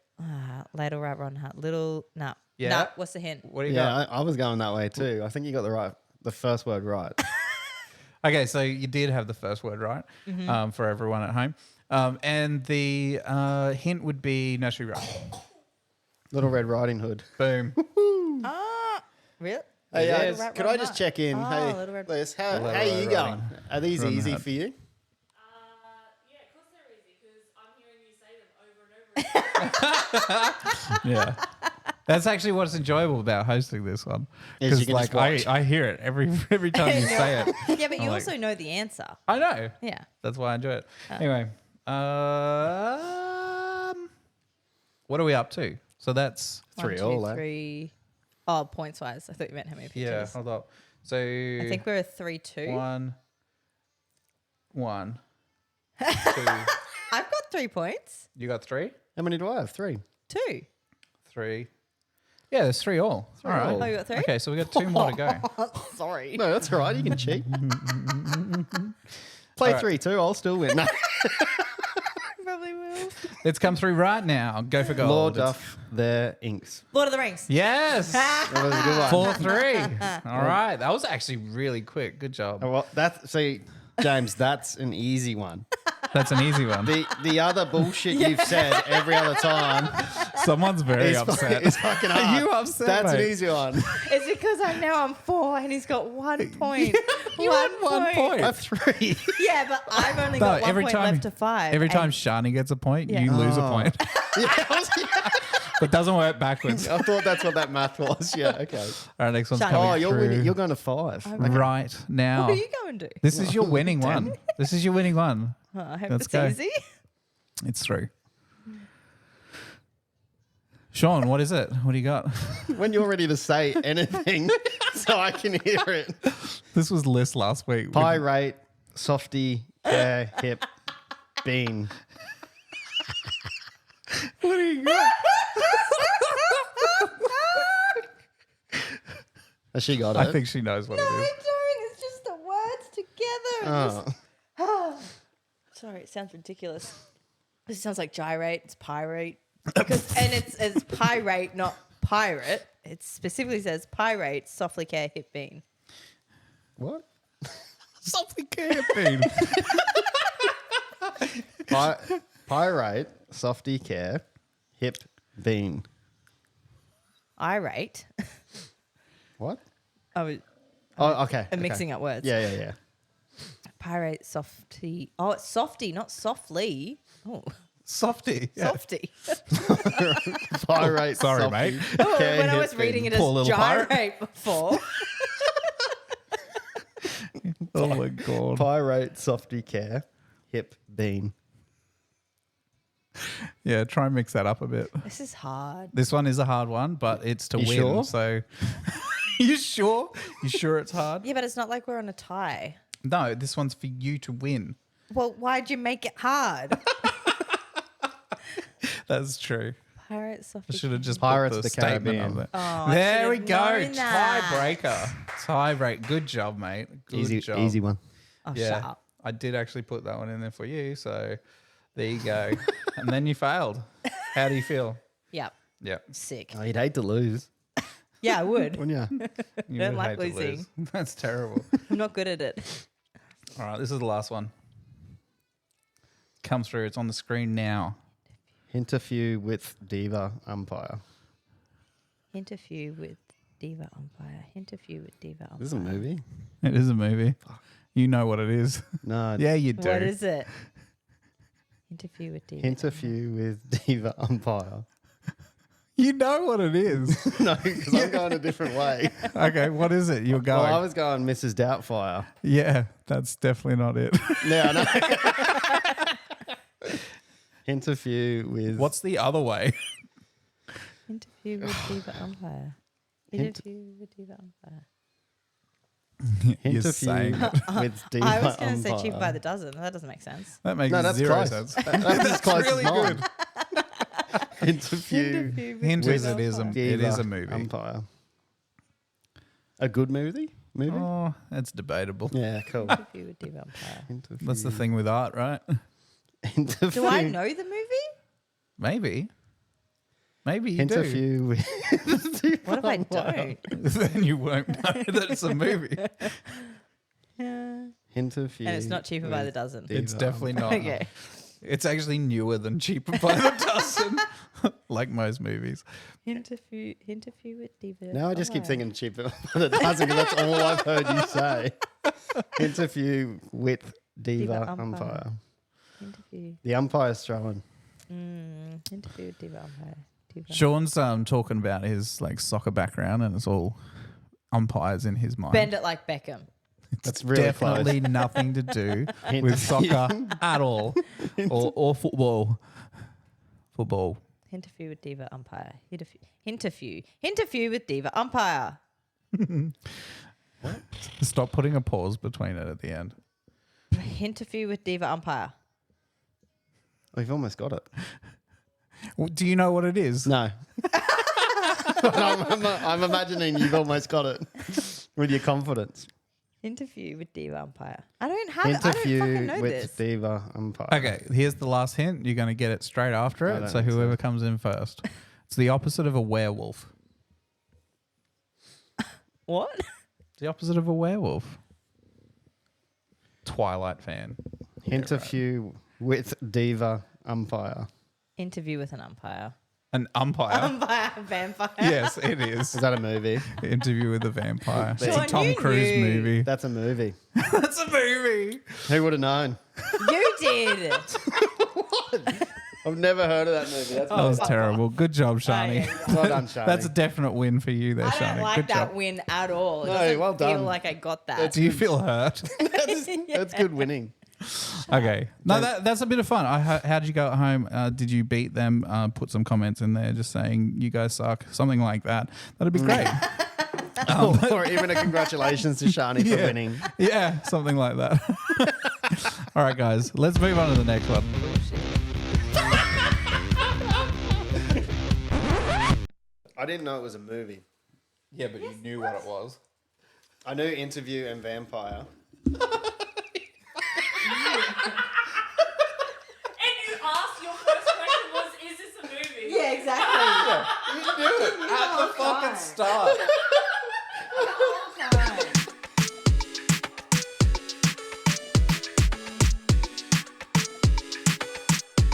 Ladle rat rotten heart. Little. No. Yeah. No. What's the hint? What do you got? Yeah, I was going that way too. I think you got the first word right. Okay, so you did have the first word right for everyone at home. And the hint would be nursery rhyme. Little Red Riding Hood. Boom. Really? Hey, Little Rat could Rotten I just Heart. check in? Oh, Hey, Little Red- Liz, how Little are you Red going? Riding Are these Riding easy Hood. for you? Yeah, of course they're easy because I'm hearing you say them over and over again. Yeah. That's actually what's enjoyable about hosting this one. Is Because you can just like watch. I hear it every time you say it. Yeah, but you like- also know the answer. I know. Yeah. That's why I enjoy it. Anyway, what are we up to? So that's 3 1, 2, all, eh? 3. Oh, points wise. I thought you meant how many yeah. pictures. Hold up. So I think we're a 3-2. 1, 2. I've got 3 points. You got 3. How many do I have? 3. 2. 3. Yeah, there's 3 all. All right. all. Oh, you got 3? Okay, so we got 2 more to go. Sorry. No, that's all right. You can cheat. Play 3-2. I'll still win. No. Probably will. It's come through right now. Go for gold. Lord It's- Duff, their inks. Lord of the Rings. Yes. That was a good one. 4-3. All right. That was actually really quick. Good job. Oh, well, see, James, that's an easy one. That's an easy one. The other bullshit you've said every other time Someone's very is upset. It's fucking hard. Are you upset, That's mate? an easy one. It's because I'm now on 4 and he's got 1 point. You had 1 point. I have 3. Yeah, but I've only No, got 1 every point time- left to 5. Every time and- Shani gets a point, Yeah. you lose a point. Yeah, But doesn't work backwards. All I thought that's what that math was. Yeah, okay. right, next one's Shani. coming Oh, you're through winning. You're going to 5. right now. What are you going to do? This is your winning one. This is your winning one. Oh, I hope Let's it's go. easy. It's through. Shaun, what is it? What do you got? When you're ready to say anything, so I can hear it. This was list last week. Pyrate, softy, care, hip, bean. What do you got? Has she got it? I think she knows what No, it I is. don't. It's just the words together. Oh. Sorry, it sounds ridiculous. It sounds like gyrate. It's pyrate. And it's pyrate, not pirate. It specifically says pyrate, softly care, hip bean. What? Something camping. Pyrate, softy, care, hip, bean. Irate. What? Oh, Oh, okay. I'm mixing up words. Yeah. Pyrate, softy. Oh, it's softy, not softly. Oh, Softy. Yeah. softy. Pyrate, Sorry, softy, mate. Oh, care, when I hip, was reading bean. it Poor as little pirate. gyrate before. Oh my god. Pyrate, softy, care, hip, bean. Yeah, try and mix that up a bit. This is hard. This one is a hard one, but it's to You win. sure? So, you sure? You sure it's hard? Yeah, but it's not like we're on a tie. No, this one's for you to win. Well, why'd you make it hard? That's true. Pirate, I softy. should have just Pirates put of the the statement Caribbean. on there. Oh, I there should we have go. known that. Tiebreak. Good job, mate. Good job. Easy one. Oh, Yeah, shut up. I did actually put that one in there for you. So there you go. And then you failed. How do you feel? Yep. Yeah. Sick. Oh, you'd hate to lose, Yeah, I would. wouldn't you? You Don't would like hate to losing. lose. That's terrible. I'm not good at it. All right, this is the last one. Come through. It's on the screen now. Interview with diva umpire. Interview with diva umpire. Interview with diva umpire. This is a movie. It is a movie. You know what it is. No. Yeah, you do. What is it? Interview with diva. Interview with diva umpire. You know what it is. No, because I'm going a different way. Okay, what is it? You're going. Well, I was going Mrs. Doubtfire. Yeah, that's definitely not it. Yeah, I know. Interview with. What's the other way? Interview with diva umpire. Hint- Interview with diva umpire. You're Interview saying it. with diva I was going to say umpire. cheap by the dozen. That doesn't make sense. That makes No, that's zero close. sense. That's as close really as mine. good. Interview Hint is diva it is a umpire. it diva is a movie. umpire. A good movie? Oh, that's debatable. Yeah, cool. Interview with diva umpire. Interview. That's the thing with art, right? Interview. Do I know the movie? Maybe. Maybe you Interview with. What if I don't? do. Then you won't know that it's a movie. Interview. And it's not cheaper by the with dozen. diva It's definitely not. Okay. It's actually newer than Cheaper by the Dozen, like most movies. Interview with diva. Now I just keep umpire. thinking cheaper by the dozen because that's all I've heard you say. Interview with diva Diva umpire. umpire. Interview. The umpire's throwing. Interview with diva umpire. Diva. Sean's talking about his like soccer background, and it's all umpires in his mind. Bend it like Beckham. That's really Definitely nothing to do with soccer at all, or football. Football. Interview with diva umpire. Interview with diva umpire. Stop putting a pause between it at the end. Interview with diva umpire. We've almost got it. Do you know what it is? No. I'm imagining you've almost got it with your confidence. Interview with Diva Umpire. I don't have it. I don't Interview fucking know with this. Diva Umpire. Okay, here's the last hint. You're going to get it straight after I it. don't So think so. whoever comes in first. It's the opposite of a werewolf. What? It's the opposite of a werewolf. Twilight fan. Interview with Diva Umpire. Interview with an umpire. An umpire. Umpire, vampire. Yes, it is. Is that a movie? Interview with a Vampire. It's a Sean, Tom you Cruise knew. movie. That's a movie. That's a movie. Who would have known? You did. I've never heard of that movie. That's That was terrible. Good job, Shani. well done, Shani. That's a definite win for you there, I Shani. don't like Good that job. win at all. It No, doesn't well feel done. like I got that. Do you feel hurt? That's good winning. Okay. No, that's a bit of fun. How did you go at home? Did you beat them? Put some comments in there just saying you guys suck. Something like that. That'd be great. Or even a congratulations to Shani for winning. Yeah, something like that. All right, guys. Let's move on to the next one. I didn't know it was a movie. Yeah, but you knew what it was. I knew Interview and Vampire. And you asked, your first question was, is this a movie? Yeah, exactly. You knew it at the fucking start.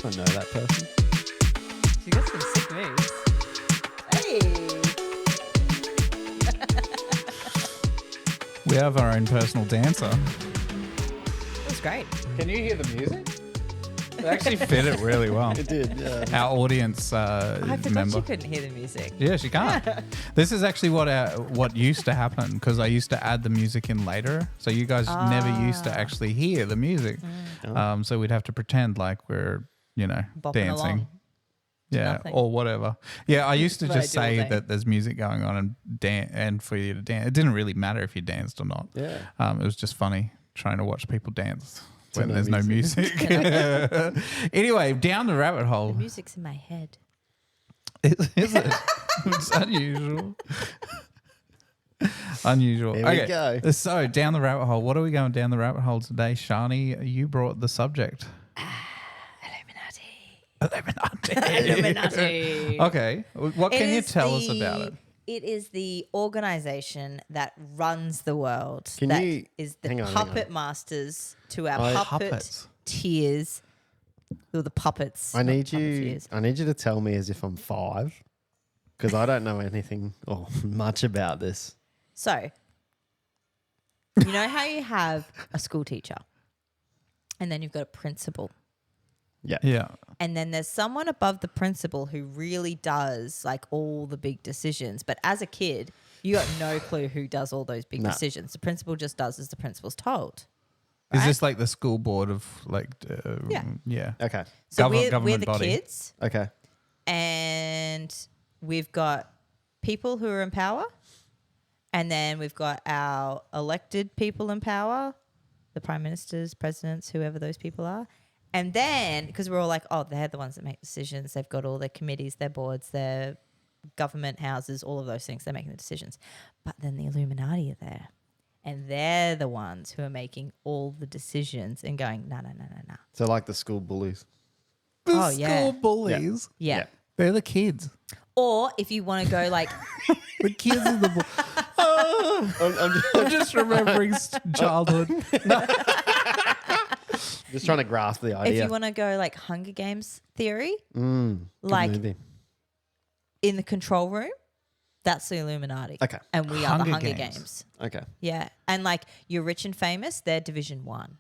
I know that person. You got some sick moves. Hey. We have our own personal dancer. That's great. Can you hear the music? It actually fit it really well. It did, yeah. Our audience I forgot member. you couldn't hear the music. Yeah, she can't. This is actually what used to happen because I used to add the music in later. So you guys never used to actually hear the music. So we'd have to pretend like we're, Bopping dancing. along. Yeah, nothing. or whatever. Yeah, I used to What I just do all say day. that there's music going on and for you to dance. It didn't really matter if you danced or not. Yeah. It was just funny trying to watch people dance when no there's no music. Anyway, down the rabbit hole. The music's in my head. Is it? It's unusual. Unusual. Here we go. So down the rabbit hole. What are we going down the rabbit hole today, Shani? You brought the subject. Illuminati. Okay. What can It you is tell us about it? It is the organization that runs the world. Can that you- is the hang on, puppet masters to our I- Puppets. puppeteers. Or the puppets. I not need you. puppeteers. I need you to tell me as if I'm 5, because I don't know anything or much about this. So, you know how you have a school teacher and then you've got a principal. Yeah. And then there's someone above the principal who really does like all the big decisions. But as a kid, you got no clue who does all those big No. decisions. The principal just does as the principal's told. Is Right? this like the school board of like? Yeah. Yeah. Okay. So Government we're the body. kids, Okay. and we've got people who are in power, and then we've got our elected people in power, the prime ministers, presidents, whoever those people are. And then, because we're all like, oh, they're the ones that make decisions. They've got all their committees, their boards, their government houses, all of those things. They're making the decisions. But then the Illuminati are there. And they're the ones who are making all the decisions and going, no. So like the school bullies. The Oh, school yeah. bullies. Yeah. Yeah. They're the kids. Or if you want to go like, The kids are the. I'm just remembering childhood. Just trying to grasp the if idea. you want to go like Hunger Games theory, Good like movie. in the control room, that's the Illuminati. Okay. And we are the Hunger Hunger Games. Games. Okay. Yeah. And like you're rich and famous, they're Division 1.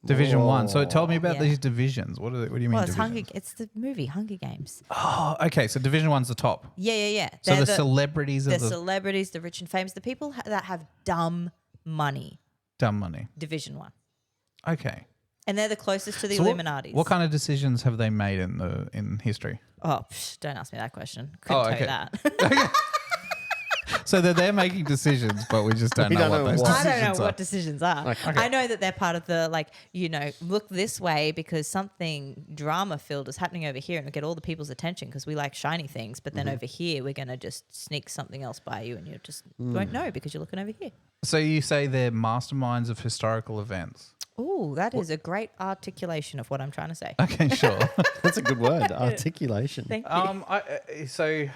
Division 1. So tell me about Yeah. these divisions. What do you mean? Well, it's divisions? it's the movie Hunger Games. Oh, okay. So Division 1's the top. Yeah. So They're the celebrities are the the celebrities, the rich and famous, the people that have dumb money. dumb money. Division 1. Okay. And they're the closest to the So Illuminatis. What kind of decisions have they made in history? Oh, don't ask me that question. Couldn't Oh, tell okay. you that. So they're making decisions, but we just don't know what those what. I don't decisions know are. what decisions are. Okay. I know that they're part of the, like, you know, look this way because something drama filled is happening over here and it'll get all the people's attention because we like shiny things. But then over here, we're going to just sneak something else by you and you just won't know because you're looking over here. So you say they're masterminds of historical events. Ooh, that is a great articulation of what I'm trying to say. Okay, sure. That's a good word. Articulation. Thank you.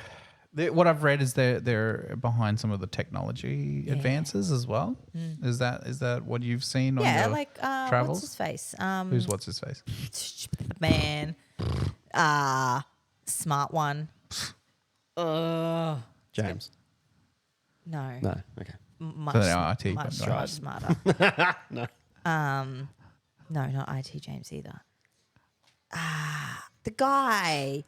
What I've read is they're behind some of the technology advances as well. Is that what you've seen on Yeah, your like travels? what's his face? What's his face? Man. Smart one. James. No. No. Okay. Much, So they're IT, much, but much smarter. No. No, not IT James either. The guy.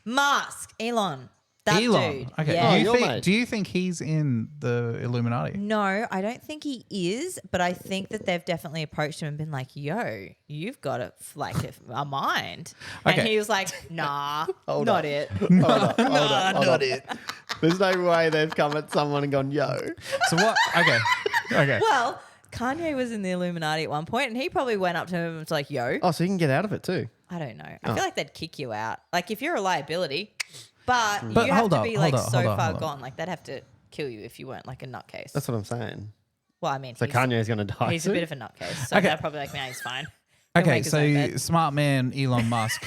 Musk. Elon. That Elon. dude. Okay. Yeah. your mate. Do you think he's in the Illuminati? No, I don't think he is, but I think that they've definitely approached him and been like, yo, you've got a mind. And Okay. he was like, nah, not it. Hold on. It. There's no way they've come at someone and gone, yo. So what? Okay. Okay. Well, Kanye was in the Illuminati at one point and he probably went up to him and was like, yo, Oh, so you can get out of it too. I don't know. I feel like they'd kick you out. Like if you're a liability, but you have hold to up, be hold like up, so hold up, far hold up. gone. Like they'd have to kill you if you weren't like a nutcase. That's what I'm saying. Well, I mean, So Kanye's going to die he's a soon? bit of a nutcase. So Okay. they're probably like, nah, he's fine. He'll Okay. make his own So bed. smart man Elon Musk.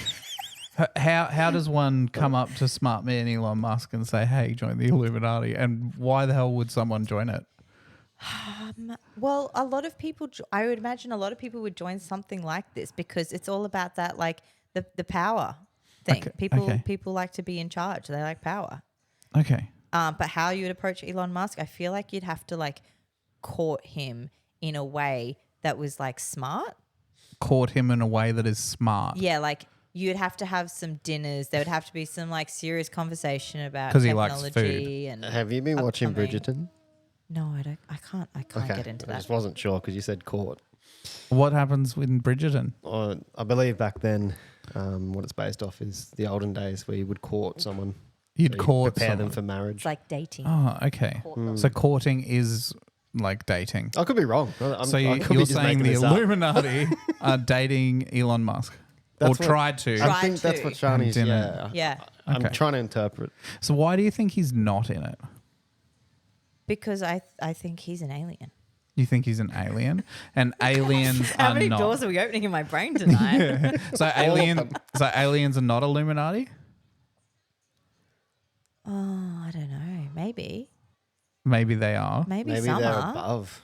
How does one come up to smart man Elon Musk and say, "Hey, join the Illuminati"? And why the hell would someone join it? Well, a lot of people, I would imagine a lot of people would join something like this because it's all about that, like the power thing. Okay. People like to be in charge. They like power. Okay. But how you would approach Elon Musk, I feel like you'd have to like court him in a way that was like smart. Court him in a way that is smart. Yeah, like you'd have to have some dinners. There would have to be some like serious conversation about 'Cause he likes technology and Have you been watching upcoming- Bridgerton? No, I don't. I can't get into I that. just wasn't sure because you said court. What happens in Bridgerton? I believe back then, what it's based off is the olden days where you would court someone. You'd So you court prepare them someone. for marriage. It's like dating. Oh, okay. So courting is like dating. I could be wrong. So I could be you're just saying making the this up. Illuminati are dating Elon Musk, That's or what- tried to? Tried I think that's to. what Shani's. And Yeah. Yeah, I'm Okay. trying to interpret. So why do you think he's not in it? because I think he's an alien. You think he's an alien, and aliens How are many not. doors are we opening in my brain tonight? So aliens are not Illuminati. Oh, I don't know. Maybe Maybe they are. some Maybe they're are. above.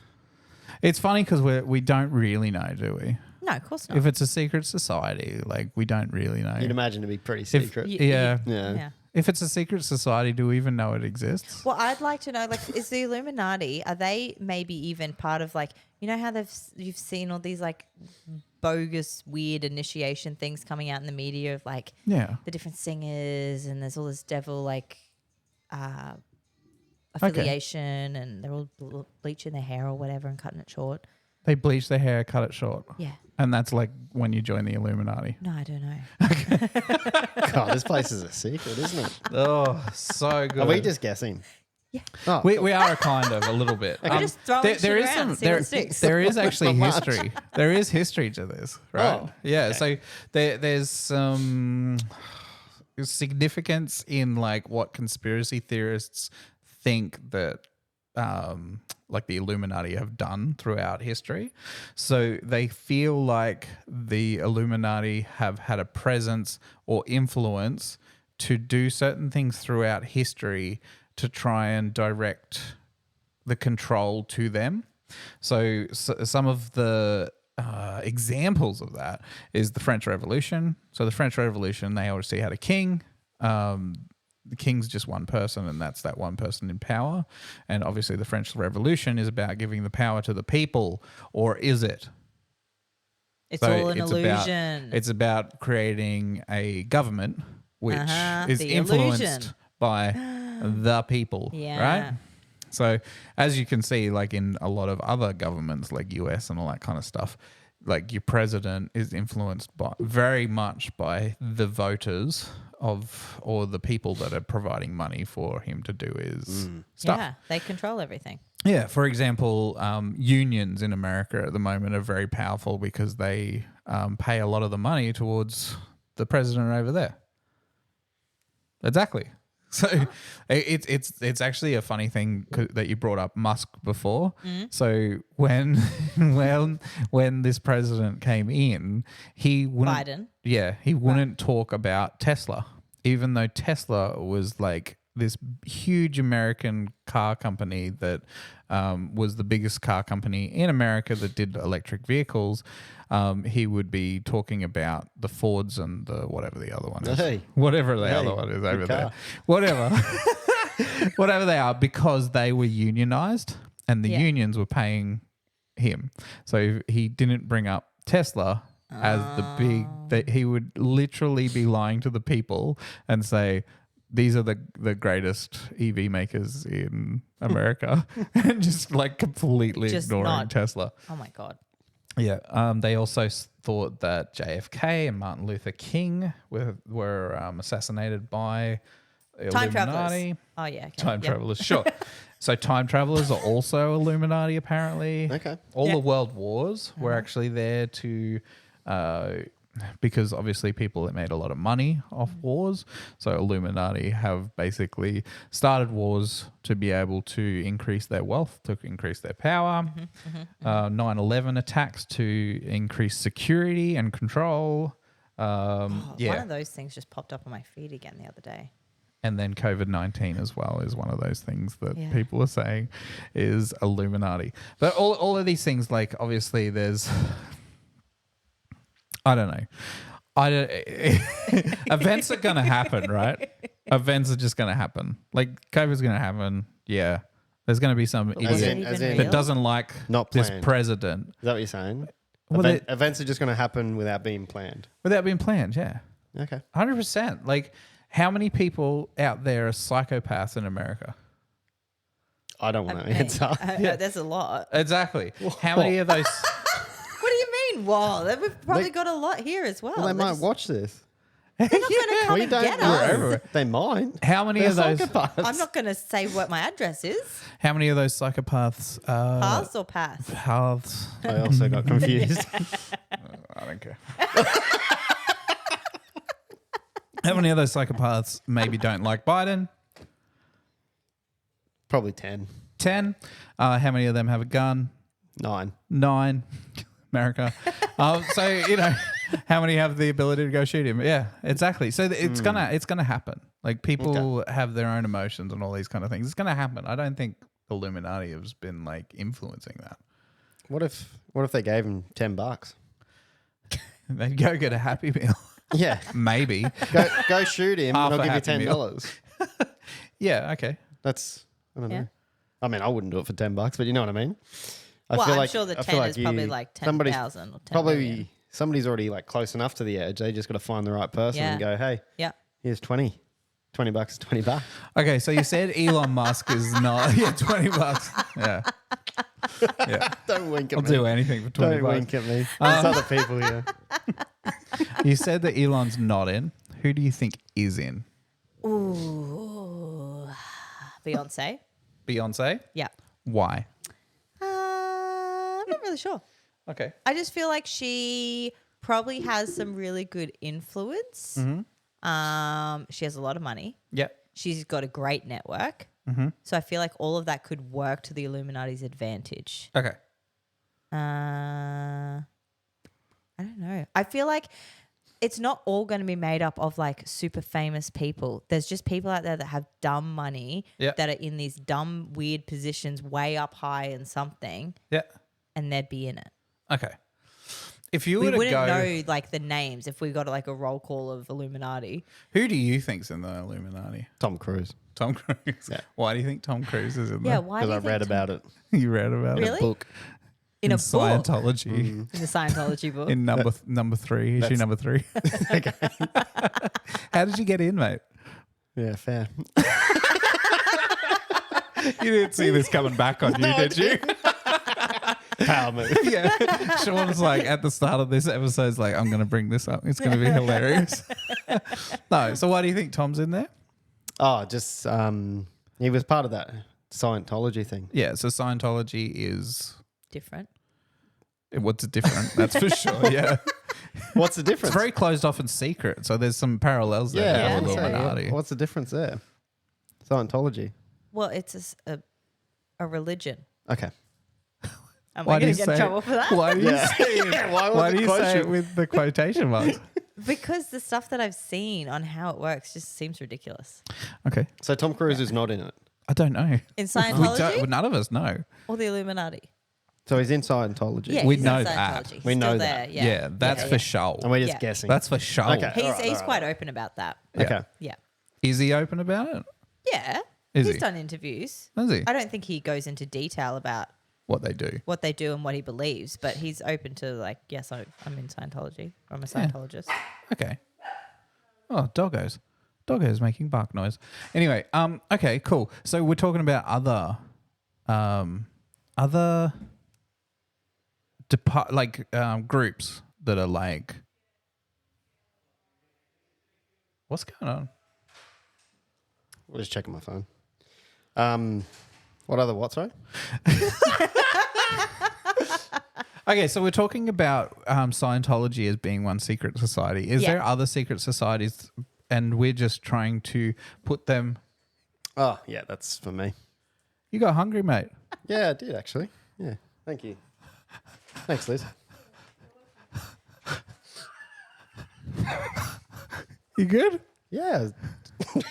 It's funny because we don't really know, do we? No, of course not. If it's a secret society, like we don't really know. You'd imagine to be pretty secret. Yeah. Yeah. If it's a secret society, do we even know it exists? Well, I'd like to know, like, is the Illuminati, are they maybe even part of, like, you know how you've seen all these, like, bogus, weird initiation things coming out in the media of, like, Yeah. the different singers and there's all this devil, like, affiliation and they're all bleaching their hair or whatever and cutting it short. They bleach their hair, cut it short. Yeah. And that's like when you join the Illuminati. No, I don't know. God, this place is a secret, isn't it? Oh, so good. Are we just guessing? Yeah. Oh, We are kind of a little bit. We're just throwing shit around, see what sticks. there is actually Not much. history. There is history to this, right? Oh, Yeah. So there's some significance in like what conspiracy theorists think that like the Illuminati have done throughout history. So they feel like the Illuminati have had a presence or influence to do certain things throughout history to try and direct the control to them. So some of the examples of that is the French Revolution. So the French Revolution, they obviously had a king. The king's just one person, and that's that one person in power. And obviously the French Revolution is about giving the power to the people, or is it? It's So all an illusion. It's about creating a government which is the influenced illusion. by the people, Yeah. right? So as you can see, like in a lot of other governments like US and all that kind of stuff, like your president is influenced by very much by the voters of or the people that are providing money for him to do his stuff. Yeah, they control everything. Yeah, for example, unions in America at the moment are very powerful because they pay a lot of the money towards the president over there. Exactly. So it's actually a funny thing that you brought up Musk before. So when this president came in, he wouldn't Biden. Yeah, he wouldn't talk about Tesla, even though Tesla was like this huge American car company that was the biggest car company in America that did electric vehicles. He would be talking about the Fords and the whatever the other one is. Hey. Whatever the Hey, other one is over good there. car. Whatever. Whatever they are, because they were unionized and the unions were paying him. So he didn't bring up Tesla as the big, that he would literally be lying to the people and say, these are the greatest EV makers in America, and just like completely Just ignoring not- Tesla. Oh my God. Yeah. They also thought that JFK and Martin Luther King were assassinated by Time Illuminati. travelers. Oh yeah. Okay. Time Yep. travelers, sure. So time travelers are also Illuminati, apparently. Okay. All Yeah. the world wars were actually there to, because obviously people that made a lot of money off wars. So Illuminati have basically started wars to be able to increase their wealth, to increase their power. 9/11 attacks to increase security and control. One of those things just popped up on my feed again the other day. And then COVID-19 as well is one of those things that Yeah. people are saying is Illuminati. But all of these things, like obviously there's, I don't know. Events are going to happen, right? Events are just going to happen. Like COVID's going to happen. Yeah. There's going to be some As idiot in, real? that doesn't like Not this planned. president Is that what you're saying? Well, Events are just going to happen without being planned. without being planned. Yeah. Okay. 100%. Like, how many people out there are psychopaths in America? I don't want to answer. There's a lot. Exactly. How many of those? What do you mean? Whoa, we've probably got a lot here as well. Well, they They're might just- watch this. They're not going to come We and don't get know. us. They might. How many They're of those? psychopaths. I'm not going to say what my address is. How many of those psychopaths? Pass or pass? Paths. I also got confused. I don't care. How many of those psychopaths maybe don't like Biden? Probably 10. 10. How many of them have a gun? 9. 9. America. So you know, how many have the ability to go shoot him? Yeah, exactly. So it's gonna happen. Like people have their own emotions and all these kind of things. It's gonna happen. I don't think Illuminati has been like influencing that. What if they gave him $10? They'd go get a Happy Meal. Yeah. Maybe. Go shoot him Half and I'll a give you Happy Meal. $10. Yeah. Okay. That's, I don't Yeah. know. I mean, I wouldn't do it for $10, but you know what I mean? I'm sure the 10 is probably like 10,000 or 10 Probably million. somebody's already like close enough to the edge. They just got to find the right person and Yeah. go, hey, Yeah. here's 20. $20 is $20. Okay. So you said Elon Musk is not. Yeah, $20. Yeah. Yeah. Don't wink at I'll me. do anything for $20. Don't wink at me. There's other people here. You said that Elon's not in. Who do you think is in? Ooh. Beyonce. Beyonce? Yeah. Why? I'm not really sure. Okay. I just feel like she probably has some really good influence. She has a lot of money. Yep. She's got a great network. So I feel like all of that could work to the Illuminati's advantage. Okay. I don't know. I feel like it's not all going to be made up of like super famous people. There's just people out there that have dumb money Yep. that are in these dumb, weird positions way up high in something, Yeah. and they'd be in it. Okay. If you We were to wouldn't go, know like the names if we got like a roll call of Illuminati. who do you think's in the Illuminati? Tom Cruise. Tom Cruise. Yeah. Why do you think Tom Cruise is in Yeah, there? why? Because do I you think read about it. You read about Really? it. Book. in a book? Scientology. In the Scientology book. In number 3, issue number 3. How did you get in, mate? Yeah, fair. You didn't see this coming back on you, did you? Power move. Yeah. Shaun's like at the start of this episode, is like, I'm going to bring this up. It's going to be hilarious. No. So why do you think Tom's in there? Oh, just he was part of that Scientology thing. Yeah. So Scientology is Different. what's different. That's for sure. Yeah. What's the difference? It's very closed off and secret. So there's some parallels there. yeah. with I'd say, Illuminati. What's the difference there? Scientology. Well, it's a religion. Okay. Am Why I do going you to get in say? trouble for that? Why do you Yeah. say it? Why do you say it with the quotation marks? Because the stuff that I've seen on how it works just seems ridiculous. Okay. So Tom Cruise is not in it. I don't know. In We Scientology none of us know. or the Illuminati? So he's in Scientology. Yeah, We he's know in that. Scientology. He's We know still that. there. Yeah, Yeah, that's for sure. And we're just Yeah. guessing. That's for sure. Okay. He's quite open about that. Yeah. Okay. Yeah. Is he open about it? Yeah. Is He's he? done interviews. Is he? I don't think he goes into detail about What they do. what they do and what he believes, but he's open to like, yes, I'm in Scientology. I'm a Scientologist. Okay. Oh, doggos. Doggos making bark noise. Anyway, okay, cool. So we're talking about other groups that are like, what's going on? We're just checking my phone. What other what, sorry? Okay, so we're talking about Scientology as being one secret society. Is Yeah. there other secret societies, and we're just trying to put them? Oh, yeah, that's for me. You got hungry, mate. Yeah, I did actually. Yeah. Thank you. Thanks, Liz. You good? Yeah.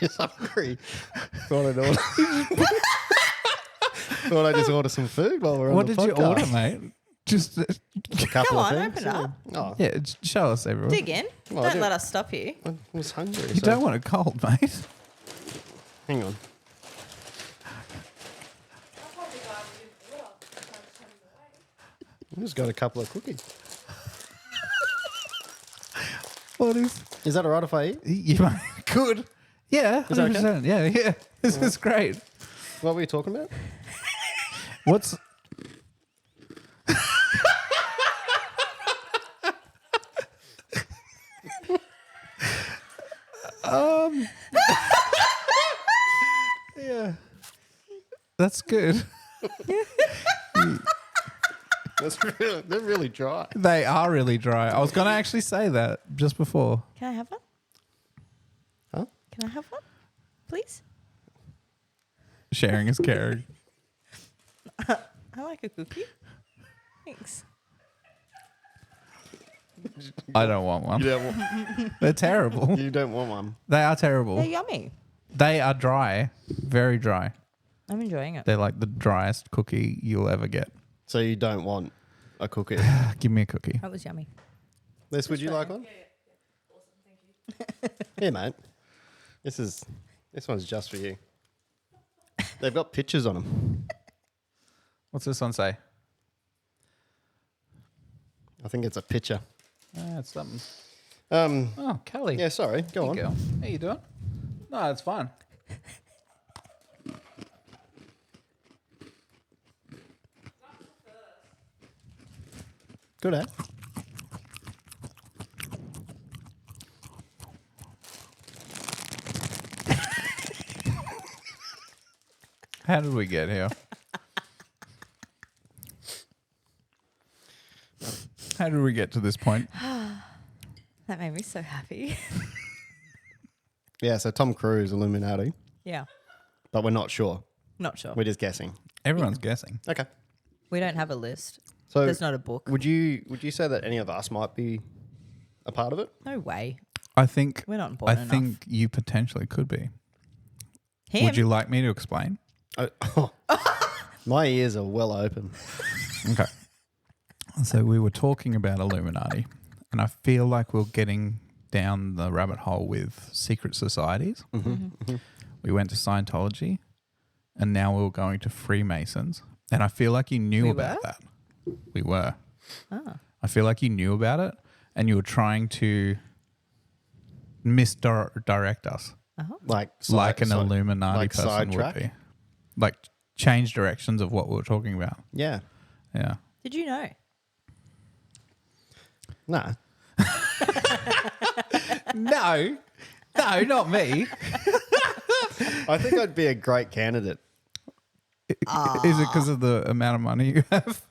Just hungry. Thought I'd just order some food while we're on What the did you podcast. order, mate? Just A couple Come of on, things. open it up. Oh, yeah, show us everyone. Dig in. Well, I Don't do. let us stop you. I was hungry. You don't want it cold, mate. Hang on. I'll probably buy it in order. Trying to tell you the way. I just got a couple of cookies. What is? Is that all right if I eat? You good? Yeah, Is that okay? 100%. Yeah. This is great. What were you talking about? What's? Yeah, that's good. They're really dry. They are really dry. I was going to actually say that just before. Can I have one? Huh? Can I have one? Please? Sharing is caring. I like a cookie. Thanks. I don't want one. You don't want, They're terrible. you don't want one. They are terrible. They're yummy. They are dry, very dry. I'm enjoying it. They're like the driest cookie you'll ever get. So you don't want a cookie. Give me a cookie. That was yummy. Liz, would you like one? Here, mate. This one's just for you. They've got pictures on them. What's this one say? I think it's a picture. It's something. Um, Oh, Kelly. yeah, sorry. Go on. Hey, girl. How you doing? No, it's fine. Good, eh? How did we get here? How did we get to this point? That made me so happy. Yeah, so Tom Cruise, Illuminati, Yeah. but we're not sure. Not sure. We're just guessing. Everyone's guessing. Okay. We don't have a list. So There's not a book. would you say that any of us might be a part of it? No way. I think. We're not important enough. think you potentially could be. Him? Would you like me to explain? My ears are well open. Okay. So we were talking about Illuminati, and I feel like we're getting down the rabbit hole with secret societies. We went to Scientology, and now we're going to Freemasons. And I feel like you knew We about were? that. We were. Oh. I feel like you knew about it, and you were trying to misdirect us, Like an Illuminati like person would sidetrack? be. Like change directions of what we were talking about. Yeah. Yeah. Did you know? Nah. No, not me. I think I'd be a great candidate. Is it because of the amount of money you have?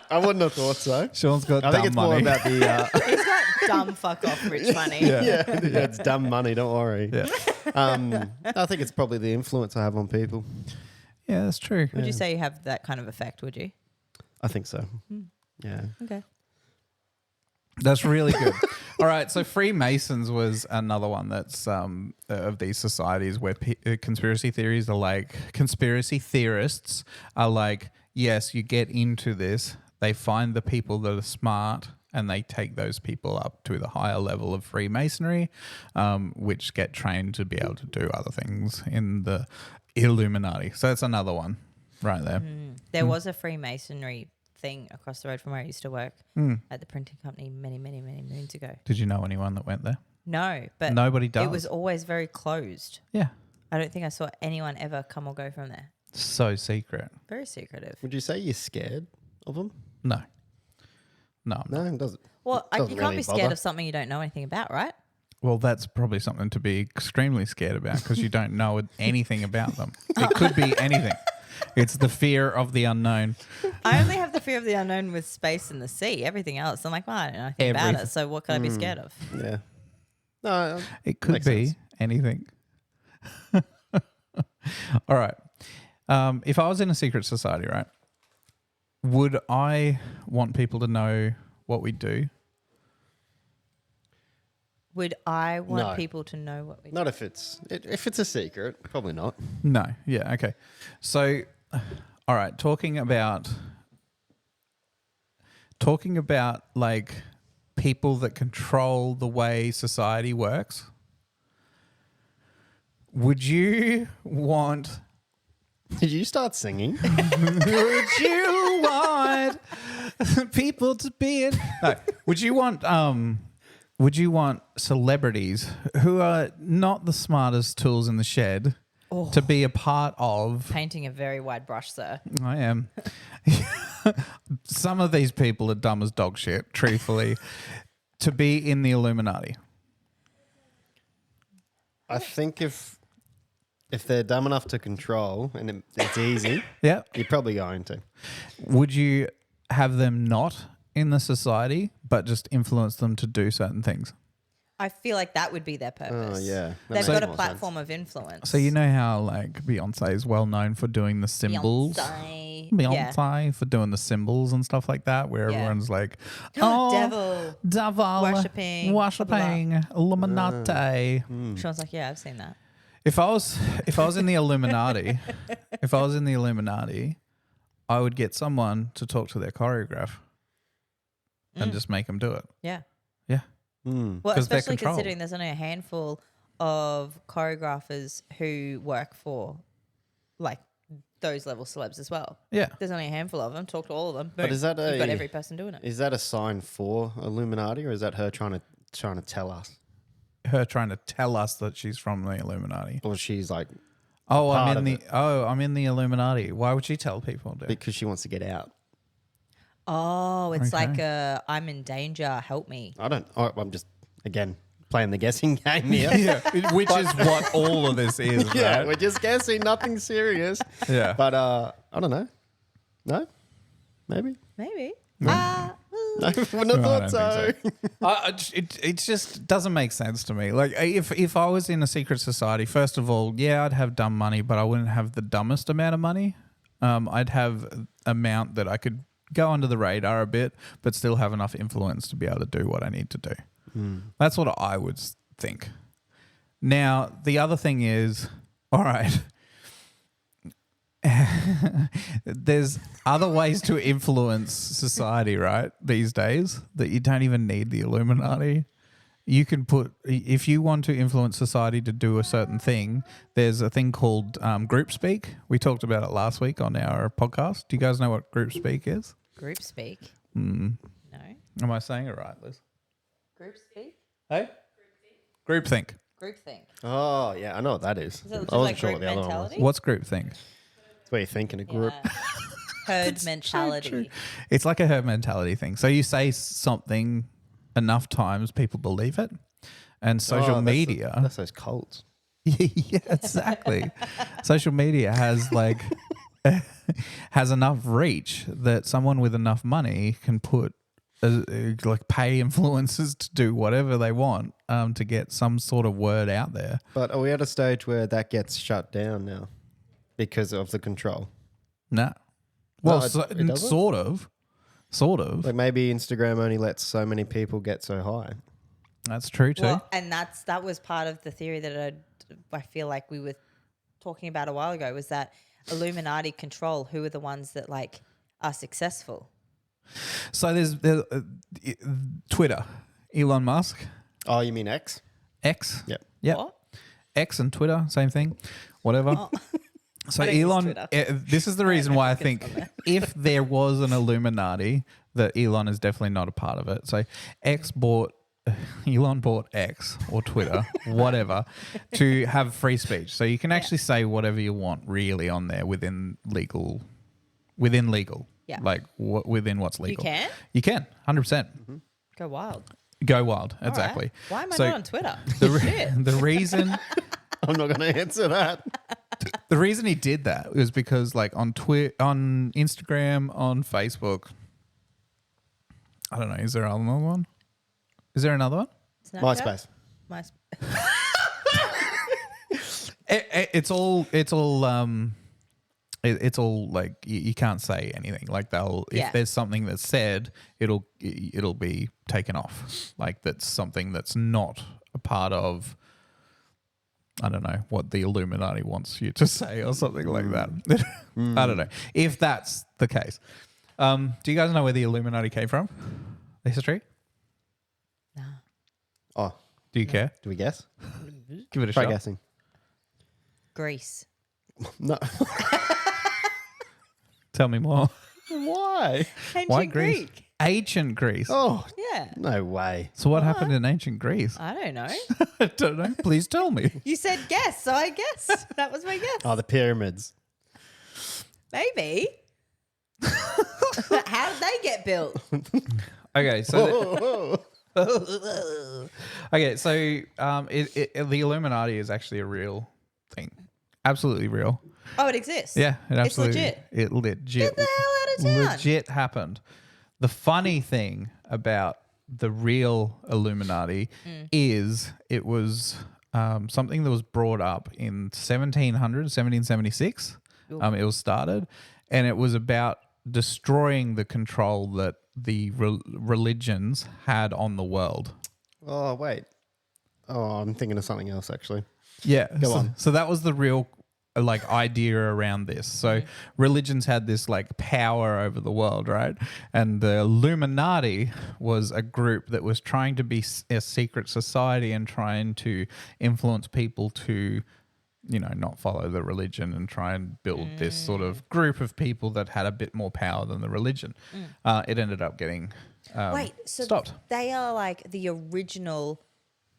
I wouldn't have thought so. Sean's got I think it's dumb more money. about the. He's got dumb fuck off rich money. Yeah, it's dumb money. Don't worry. Yeah. I think it's probably the influence I have on people. Yeah, that's true. Would you say you have that kind of effect, would you? I think so. Yeah. Okay. That's really good. All right, so Freemasons was another one that's of these societies where conspiracy theories are like, conspiracy theorists are like, yes, you get into this, they find the people that are smart and they take those people up to the higher level of Freemasonry, which get trained to be able to do other things in the Illuminati. So that's another one right there. There was a Freemasonry thing across the road from where I used to work at the printing company many moons ago. Did you know anyone that went there? No, but Nobody does. It was always very closed. Yeah. I don't think I saw anyone ever come or go from there. So secret. Very secretive. Would you say you're scared of them? No. No. No, it doesn't. Well, you Doesn't can't really be scared bother. of something you don't know anything about, right? Well, that's probably something to be extremely scared about because you don't know anything about them. It could be anything. It's the fear of the unknown. I only have the fear of the unknown with space and the sea. Everything else, I'm like, well, I don't know anything about Everything. it. So what could I be scared of? Yeah. No. It could Makes be sense. anything. All right. If I was in a secret society, right, would I want people to know what we do? Would I want No. people to know what we do? Not if it's a secret. Probably not. No. Yeah. Okay. So, all right. Talking about like people that control the way society works. Would you want? Did you start singing? Would you want people to be in? No. Would you want celebrities who are not the smartest tools in the shed to be a part of? Painting a very wide brush, sir. I am. Some of these people are dumb as dog shit, truthfully, to be in the Illuminati. I think if they're dumb enough to control and it's easy, Yeah. you're probably going to. Would you have them not in the society, but just influence them to do certain things? I feel like that would be their purpose. Oh, yeah. That They've makes got a more platform of influence. So you know how like Beyonce is well known for doing the symbols? Beyonce for doing the symbols and stuff like that, where Yeah. everyone's like, "Oh, devil, Worshipping, worshipping, Illuminati." Sean's like, yeah, I've seen that. If I was in the Illuminati, I would get someone to talk to their choreograph and just make them do it. Yeah. Yeah. Well, 'Cause they're especially controlled. considering there's only a handful of choreographers who work for like those level celebs as well. Yeah. There's only a handful of them. Talk to all of them. But Boom. is that You've got a- every person doing it. Is that a sign for Illuminati, or is that her trying to tell us, Her trying to tell us that she's from the Illuminati. or she's like Oh, part I'm in of the I'm in the Illuminati. Why would she tell people? Dude? because she wants to get out? Oh, it's Okay. like I'm in danger. Help me. I'm just again playing the guessing game here. Yeah, which is what all of this is. Yeah, right? we're just guessing, nothing serious. Yeah. But I don't know. No, maybe. Maybe. No, wouldn't have No, I thought so. don't think it just doesn't make sense to me. Like if I was in a secret society, first of all, yeah, I'd have dumb money, but I wouldn't have the dumbest amount of money. I'd have amount that I could go under the radar a bit, but still have enough influence to be able to do what I need to do. That's what I would think. Now, the other thing is, all right, there's other ways to influence society, right, these days that you don't even need the Illuminati. You can if you want to influence society to do a certain thing, there's a thing called group speak. We talked about it last week on our podcast. Do you guys know what group speak is? Group speak. No. Am I saying it right, Liz? Group speak. Hey? Groupthink. Group think. Oh yeah, I know what that is. Is it just I wasn't like sure group what the other one was. mentality? What's groupthink? That's what you think in a group. Yeah. Herd mentality. It's like a herd mentality thing. So you say something enough times, people believe it. And social media. That's those cults. Yeah, exactly. Social media has like has enough reach that someone with enough money can put like pay influencers to do whatever they want to get some sort of word out there. But are we at a stage where that gets shut down now because of the control? No. Well, it doesn't? sort of. Like maybe Instagram only lets so many people get so high. That's true too. Well, and that was part of the theory that I feel like we were talking about a while ago, was that Illuminati control who are the ones that like are successful. So there's Twitter, Elon Musk, Oh, you mean X? X. Yep. Yep. What? X and Twitter, same thing. Whatever. Oh. So I don't use Elon, Twitter. this is the reason why I think on there. if there was an Illuminati, that Elon is definitely not a part of it. So Elon bought X or Twitter, whatever, to have free speech. So you can actually say whatever you want really on there within legal. Yeah. Like within what's legal. can? You can, 100%. Go wild. Go wild, All exactly. right. Why am I So not on Twitter? The reason I'm not going to answer that. the reason he did that was because like on Instagram, on Facebook, I don't know, is there another one? Is there another one? Snapchat? MySpace. It's all like you can't say anything. Like if there's something that's said, it'll be taken off. Like that's something that's not a part of, I don't know, what the Illuminati wants you to say or something like that. I don't know if that's the case. Do you guys know where the Illuminati came from? The history? Oh, Do you care? do we guess? Give it a Try shot. guessing. Greece. No. Tell me more. Why? Ancient Why Greece? Greek. Ancient Greece. Oh, Yeah. no way. So what happened in ancient Greece? I don't know. I don't know. Please tell me. You said guess, so I guessed. That was my guess. Oh, the pyramids. Maybe. How did they get built? Okay, so Whoa. okay, so the Illuminati is actually a real thing, absolutely real. Oh, it exists. Yeah, it It's absolutely. legit. It legit. Get the hell out of town. Legit happened. The funny thing about the real Illuminati is it was something that was brought up in 1776. It was started, and it was about destroying the control that the religions had on the world. Oh, wait. Oh, I'm thinking of something else, actually. Yeah. Go on. So that was the real like idea around this. So religions had this like power over the world, right? And the Illuminati was a group that was trying to be a secret society and trying to influence people to, you know, not follow the religion and try and build this sort of group of people that had a bit more power than the religion. It ended up getting Wait, so stopped. they are like the original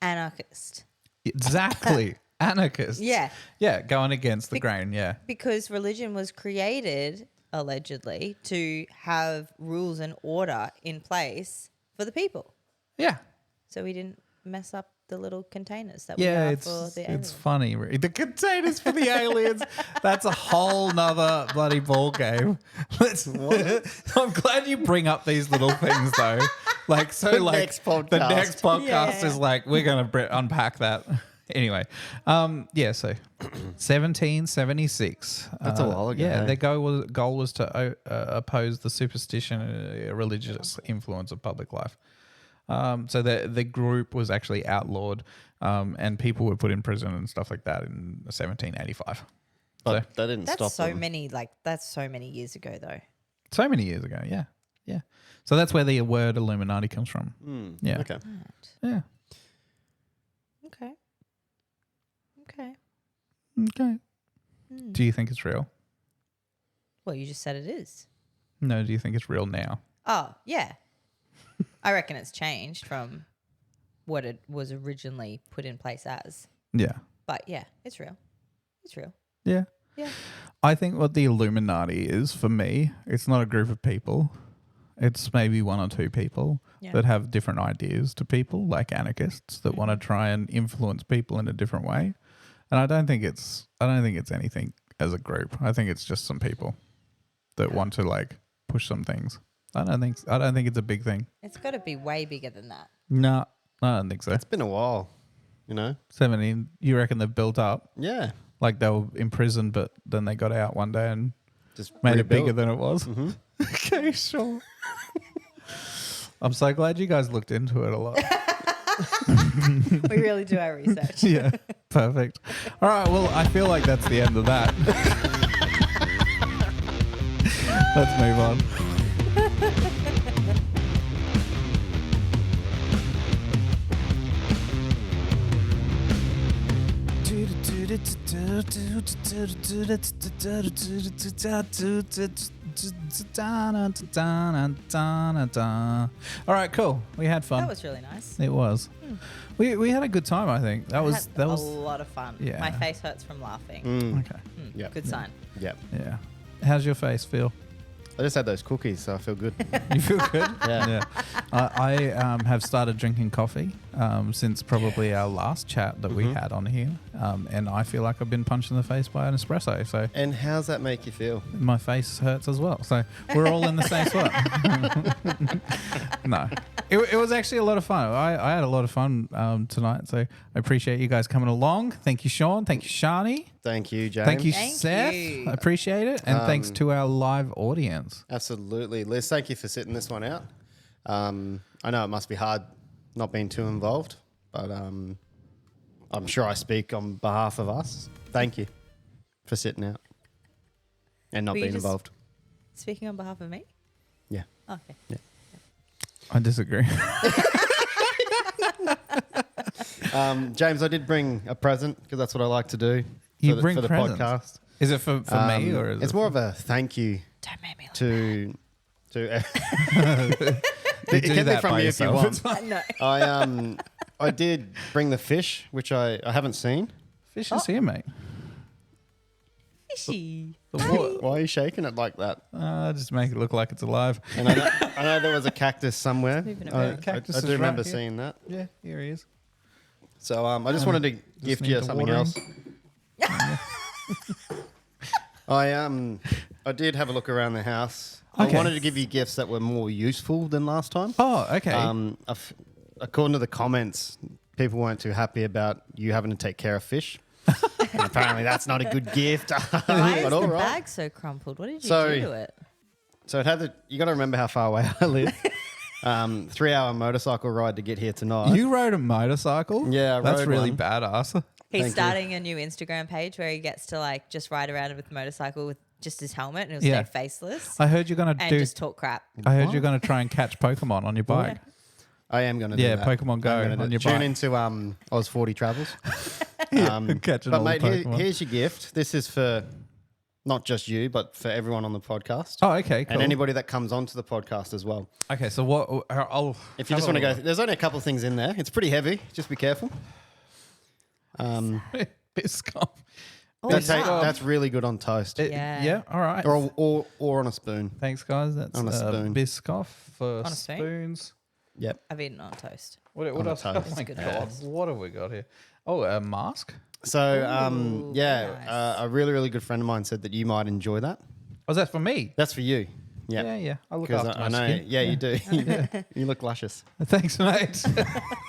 anarchist. Exactly. Anarchists. Yeah. Yeah, going against the grain, yeah. Because religion was created, allegedly, to have rules and order in place for the people. Yeah. So we didn't mess up the little containers that we Yeah, are for the aliens. it's funny. The containers for the aliens, that's a whole nother bloody ball game. I'm glad you bring up these little things though. Like so The like next podcast. the next podcast Yeah. is like we're going to unpack that. Anyway, yeah, so 1776. That's a while ago, Yeah, hey? their goal was to oppose the superstition and religious influence of public life. So the group was actually outlawed, and people were put in prison and stuff like that in 1785. But that didn't That's stop so them. many, that's so many years ago, though. So many years ago, yeah, yeah. So that's where the word Illuminati comes from. Yeah, Okay. yeah. Okay. Okay. Okay. Do you think it's real? Well, you just said it is. No. Do you think it's real now? Oh, yeah. I reckon it's changed from what it was originally put in place as. Yeah. But yeah, it's real. It's real. Yeah. Yeah. I think what the Illuminati is for me, it's not a group of people. It's maybe one or two people Yeah. that have different ideas to people, like anarchists that want to try and influence people in a different way. And I don't think it's anything as a group. I think it's just some people that want to like push some things. I don't think it's a big thing. It's got to be way bigger than that. No, I don't think so. It's been a while, you know? 17, you reckon they've built up? Yeah. Like they were in prison, but then they got out one day and Just made it rebuilt. bigger than it was. Mm-hmm. Okay, sure. I'm so glad you guys looked into it a lot. We really do our research. Yeah, perfect. All right, well, I feel like that's the end of that. Let's move on. All right, cool. We had fun. That was really nice. It was. We had a good time. I think that I was had that a was lot of fun. Yeah. My face hurts from laughing. okay. Yep. Good sign. Yep. Yeah. How's your face feel? I just had those cookies, so I feel good. You feel good? Yeah. I have started drinking coffee since probably our last chat that we had on here, and I feel like I've been punched in the face by an espresso. So And how's that make you feel? my face hurts as well. So we're all in the same spot. No, it was actually a lot of fun. I had a lot of fun tonight. So I appreciate you guys coming along. Thank you, Shaun. Thank you, Shani. Thank you, James. Thank you, Thank Seth. you. I appreciate it. And thanks to our live audience. Absolutely. Liz, thank you for sitting this one out. I know it must be hard not being too involved, but I'm sure I speak on behalf of us. Thank you for sitting out and not Were you being just- involved. Speaking on behalf of me? Yeah. Okay. I disagree. James, I did bring a present because that's what I like to do You for, bring for the presents? podcast. Is it for me or is it's it more of a thank you Don't make me look to You it do can be that from by you if you yourself. want. It's fine. bad. No. I did bring the fish, which I haven't seen. Fish is here, mate. Fishy. The what? Why are you shaking it like that? Just make it look like it's alive. And I know there was a cactus somewhere. moving I, around. Cactus I is do remember right here. seeing that. Yeah, here he is. So I just wanted to gift need you the something watering. else. I did have a look around the house. Okay. I wanted to give you gifts that were more useful than last time. Oh, okay. According to the comments, people weren't too happy about you having to take care of fish. And apparently, that's not a good gift. Why is But the all right. bag so crumpled? What did you So- do to it? So it had you got to remember how far away I live. 3-hour motorcycle ride to get here tonight. you rode a motorcycle? Yeah, I That's rode really one. badass. He's Thank you. starting a new Instagram page where he gets to like just ride around with a motorcycle with just his helmet and he'll Yeah. stay faceless I heard you're gonna and do. just talk crap. I heard you're gonna try and catch Pokemon on your bike. I am going to do Yeah, that. Pokemon Go I'm gonna on your tune bike. into Oz 40 Travels. Catching But all mate, the Pokemon. here's your gift. This is for not just you, but for everyone on the podcast. Oh, okay, cool. And anybody that comes onto the podcast as well. Okay, so what? I'll. If you just want to go, there's only a couple of things in there. It's pretty heavy. Just be careful. Biscoff. Oh, That's really good on toast. Yeah. Yeah. All right. Or on a spoon. Thanks, guys. That's On a spoon. Biscoff for On a spoon? spoons. Yep. I've eaten it on toast. What On a else? Oh toast. my Good god! toast. What have we got here? Oh, a mask. So, Ooh, yeah, very nice. a really, really good friend of mine said that you might enjoy that. Was that for me? That's for you. Yeah, Yeah. yeah. I look Because after I my know. skin. Yeah, you do. You look luscious. Thanks, mate.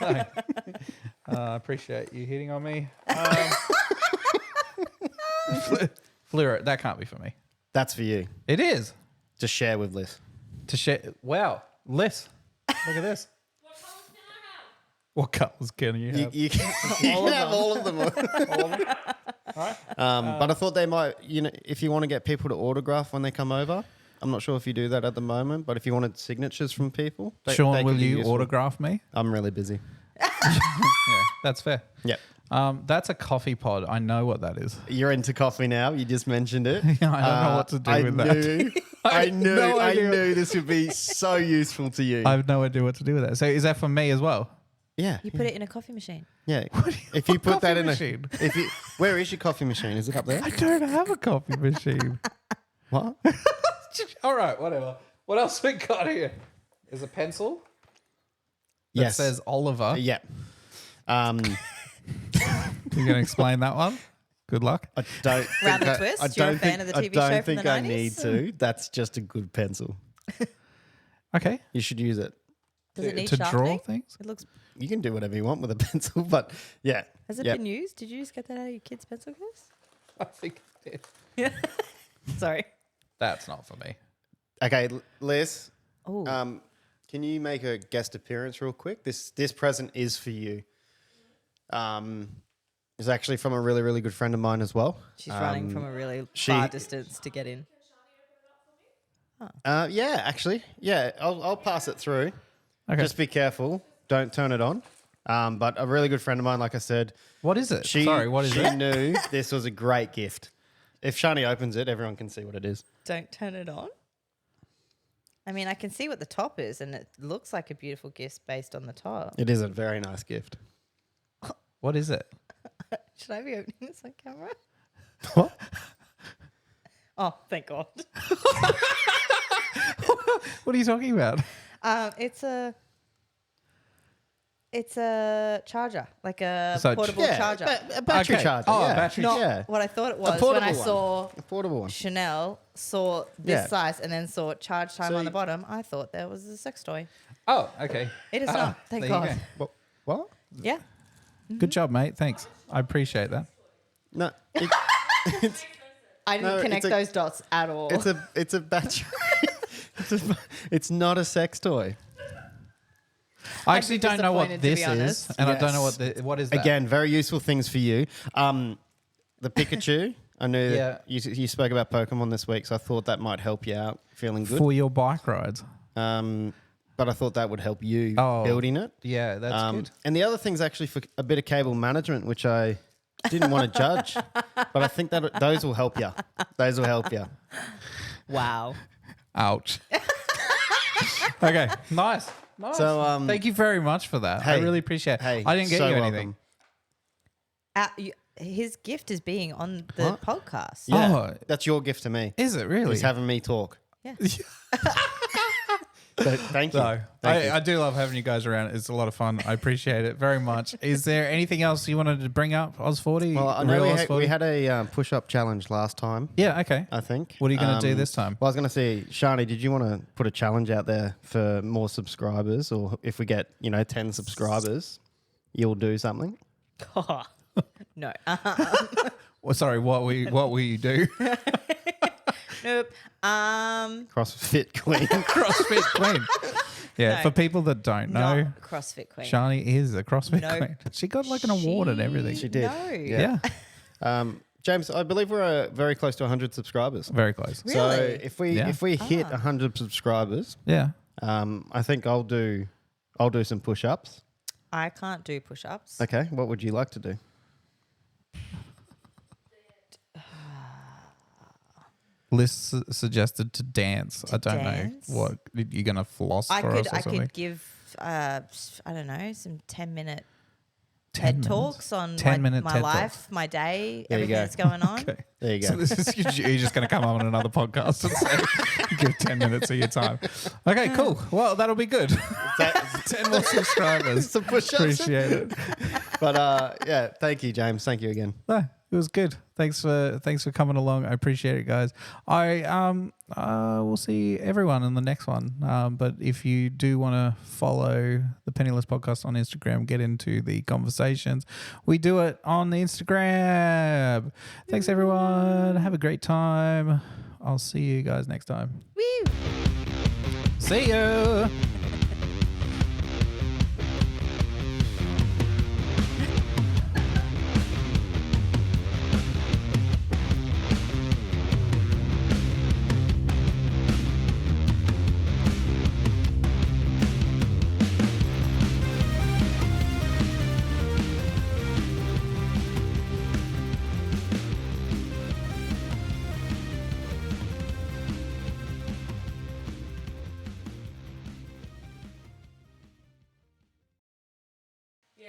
I appreciate you hitting on me. Fluor, that can't be for me. That's for you. It is Just share with Liz. to share. Wow, Liz, look at this. What colours can you have? You can, you can have all of them. But I thought they might, if you want to get people to autograph when they come over, I'm not sure if you do that at the moment, but if you wanted signatures from people, Sean, they will could be you useful. autograph me? I'm really busy. Yeah, that's fair. Yep. That's a coffee pod. I know what that is. You're into coffee now. You just mentioned it. Yeah, I don't know what to do with that. I have no knew idea. this would be so useful to you. I have no idea what to do with that. So is that for me as well? Yeah. You put it in a coffee machine. Yeah. If you put that coffee in machine? where is your coffee machine? Is it up there? I don't have a coffee machine. What? All right, whatever. What else we got here? Is a pencil that Yes. says Oliver. Yeah. You going to explain that one? Good luck. I don't Round think the twist? I You're a don't fan think, of the I TV don't show from think the I 90s? need to. That's just a good pencil. Okay. You should use it. Does it need To draw sharpening? things? It looks. You can do whatever you want with a pencil, but yeah. Has it Yep. been used? Did you just get that out of your kid's pencil case? I think it did. Sorry. That's not for me. Okay, Liz. Oh. Can you make a guest appearance real quick? This present is for you. It's actually from a really, really good friend of mine as well. She's running from a really she- far distance to get in. Yeah, actually. Yeah, I'll pass it through. Okay. Just be careful. Don't turn it on. But a really good friend of mine, like I said, What is it? she it? knew this was a great gift. If Shani opens it, everyone can see what it is. Don't turn it on. I mean, I can see what the top is, and it looks like a beautiful gift based on the top. It is a very nice gift. What is it? Should I be opening this on camera? What? Oh, thank God. What are you talking about? It's a charger, like a So portable charger. A battery Okay. charger. Oh, a yeah. battery Not Yeah. what I thought it was when portable I one. saw A portable one. Chanel, saw this Yeah. size, and then saw charge time So on the bottom. I thought there was a sex toy. Oh, okay. It is not. Thank there you God. go. What? Yeah. Good job, mate. Thanks. I appreciate that. No. It's I didn't No, connect it's a- those dots at all. it's a battery. It's not a sex toy. I actually don't know what disappointed, to this be is, honest. and I don't know Yes. what is that? Again, very useful things for you. The Pikachu. I knew Yeah. that you spoke about Pokemon this week, so I thought that might help you out feeling good. For your bike rides. But I thought that would help you Oh. building it. Yeah, that's good. And the other thing's actually for a bit of cable management, which I didn't want to judge, but I think that those will help you. Those will help you. wow. Ouch. Okay, nice. So, thank you very much for that. I hey, really appreciate it. hey, I didn't get so you anything. welcome. His gift is being on the What? podcast. Yeah, Oh. that's your gift to me. Is it really? He's having me talk. Yeah. So, thank you. So, Thank you. I do love having you guys around. It's a lot of fun. I appreciate it very much. Is there anything else you wanted to bring up, Oz40? Well, I know Real we Oz40? had a push-up challenge last time, Yeah, okay. I think. What are you gonna do this time? Well, I was going to say, Shani, did you want to put a challenge out there for more subscribers? Or if we get, 10 subscribers, you'll do something? No. Well, sorry, what will you do? Nope. CrossFit Queen. CrossFit Queen. Yeah, No. for people that don't know, Not CrossFit Queen. Shani is a CrossFit No. Queen. She got like an award and everything. She did. No. Yeah. James, I believe we're very close to 100 subscribers. Very close. So Really? if we hit 100 subscribers, Yeah. I think I'll do some push-ups. I can't do push-ups. Okay, what would you like to do? Liz suggested to dance. I don't dance? know what you're gonna floss I for us could or something. give I don't know, some 10-minute 10 TED minutes? talks on 10-minute my TED life, Talks. my day, There you everything go. that's going on. Okay. There you go. So this is you're just going to come on another podcast and say, give 10 minutes of your time. Okay, cool. Well, that'll be good. 10 more subscribers. Some push-ups. Appreciate it. But yeah, thank you, James. Thank you again. No, it was good. Thanks for coming along. I appreciate it, guys. I will see everyone in the next one. But if you do want to follow the Penniless Podcast on Instagram, get into the conversations. We do it on the Instagram. Thanks, everyone. Have a great time. I'll see you guys next time. Woo! See you.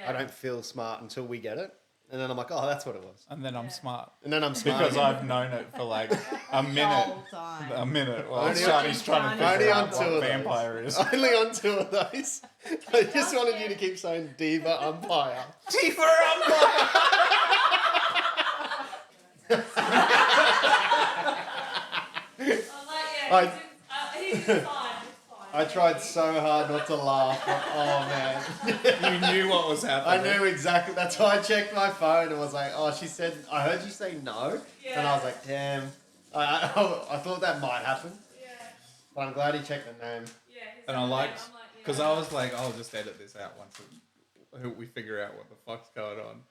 I don't feel smart until we get it. And then I'm like, oh, that's what it was. And then I'm smart. And then I'm smart. Because I've known it for like a minute. time. A minute. Well, Only Shani's trying to Only figure on out two what of vampire those. is. Only on 2 of those. I just wanted you to keep saying diva umpire. Diva umpire! I'm like, he's fine. It's fine. I tried so hard not to laugh. But, oh, man. You knew what was happening. I knew exactly. That's why I checked my phone and was like, oh, she said, I heard you say no. Yeah. And I was like, damn. I thought that might happen. Yeah. But I'm glad he checked the name. Yeah. And I liked, because I was like, I'll just edit this out once we figure out what the fuck's going on.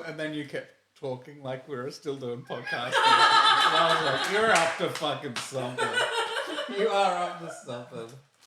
And then you kept talking like we were still doing podcasting. And I was like, you're up to fucking something. You are up to something.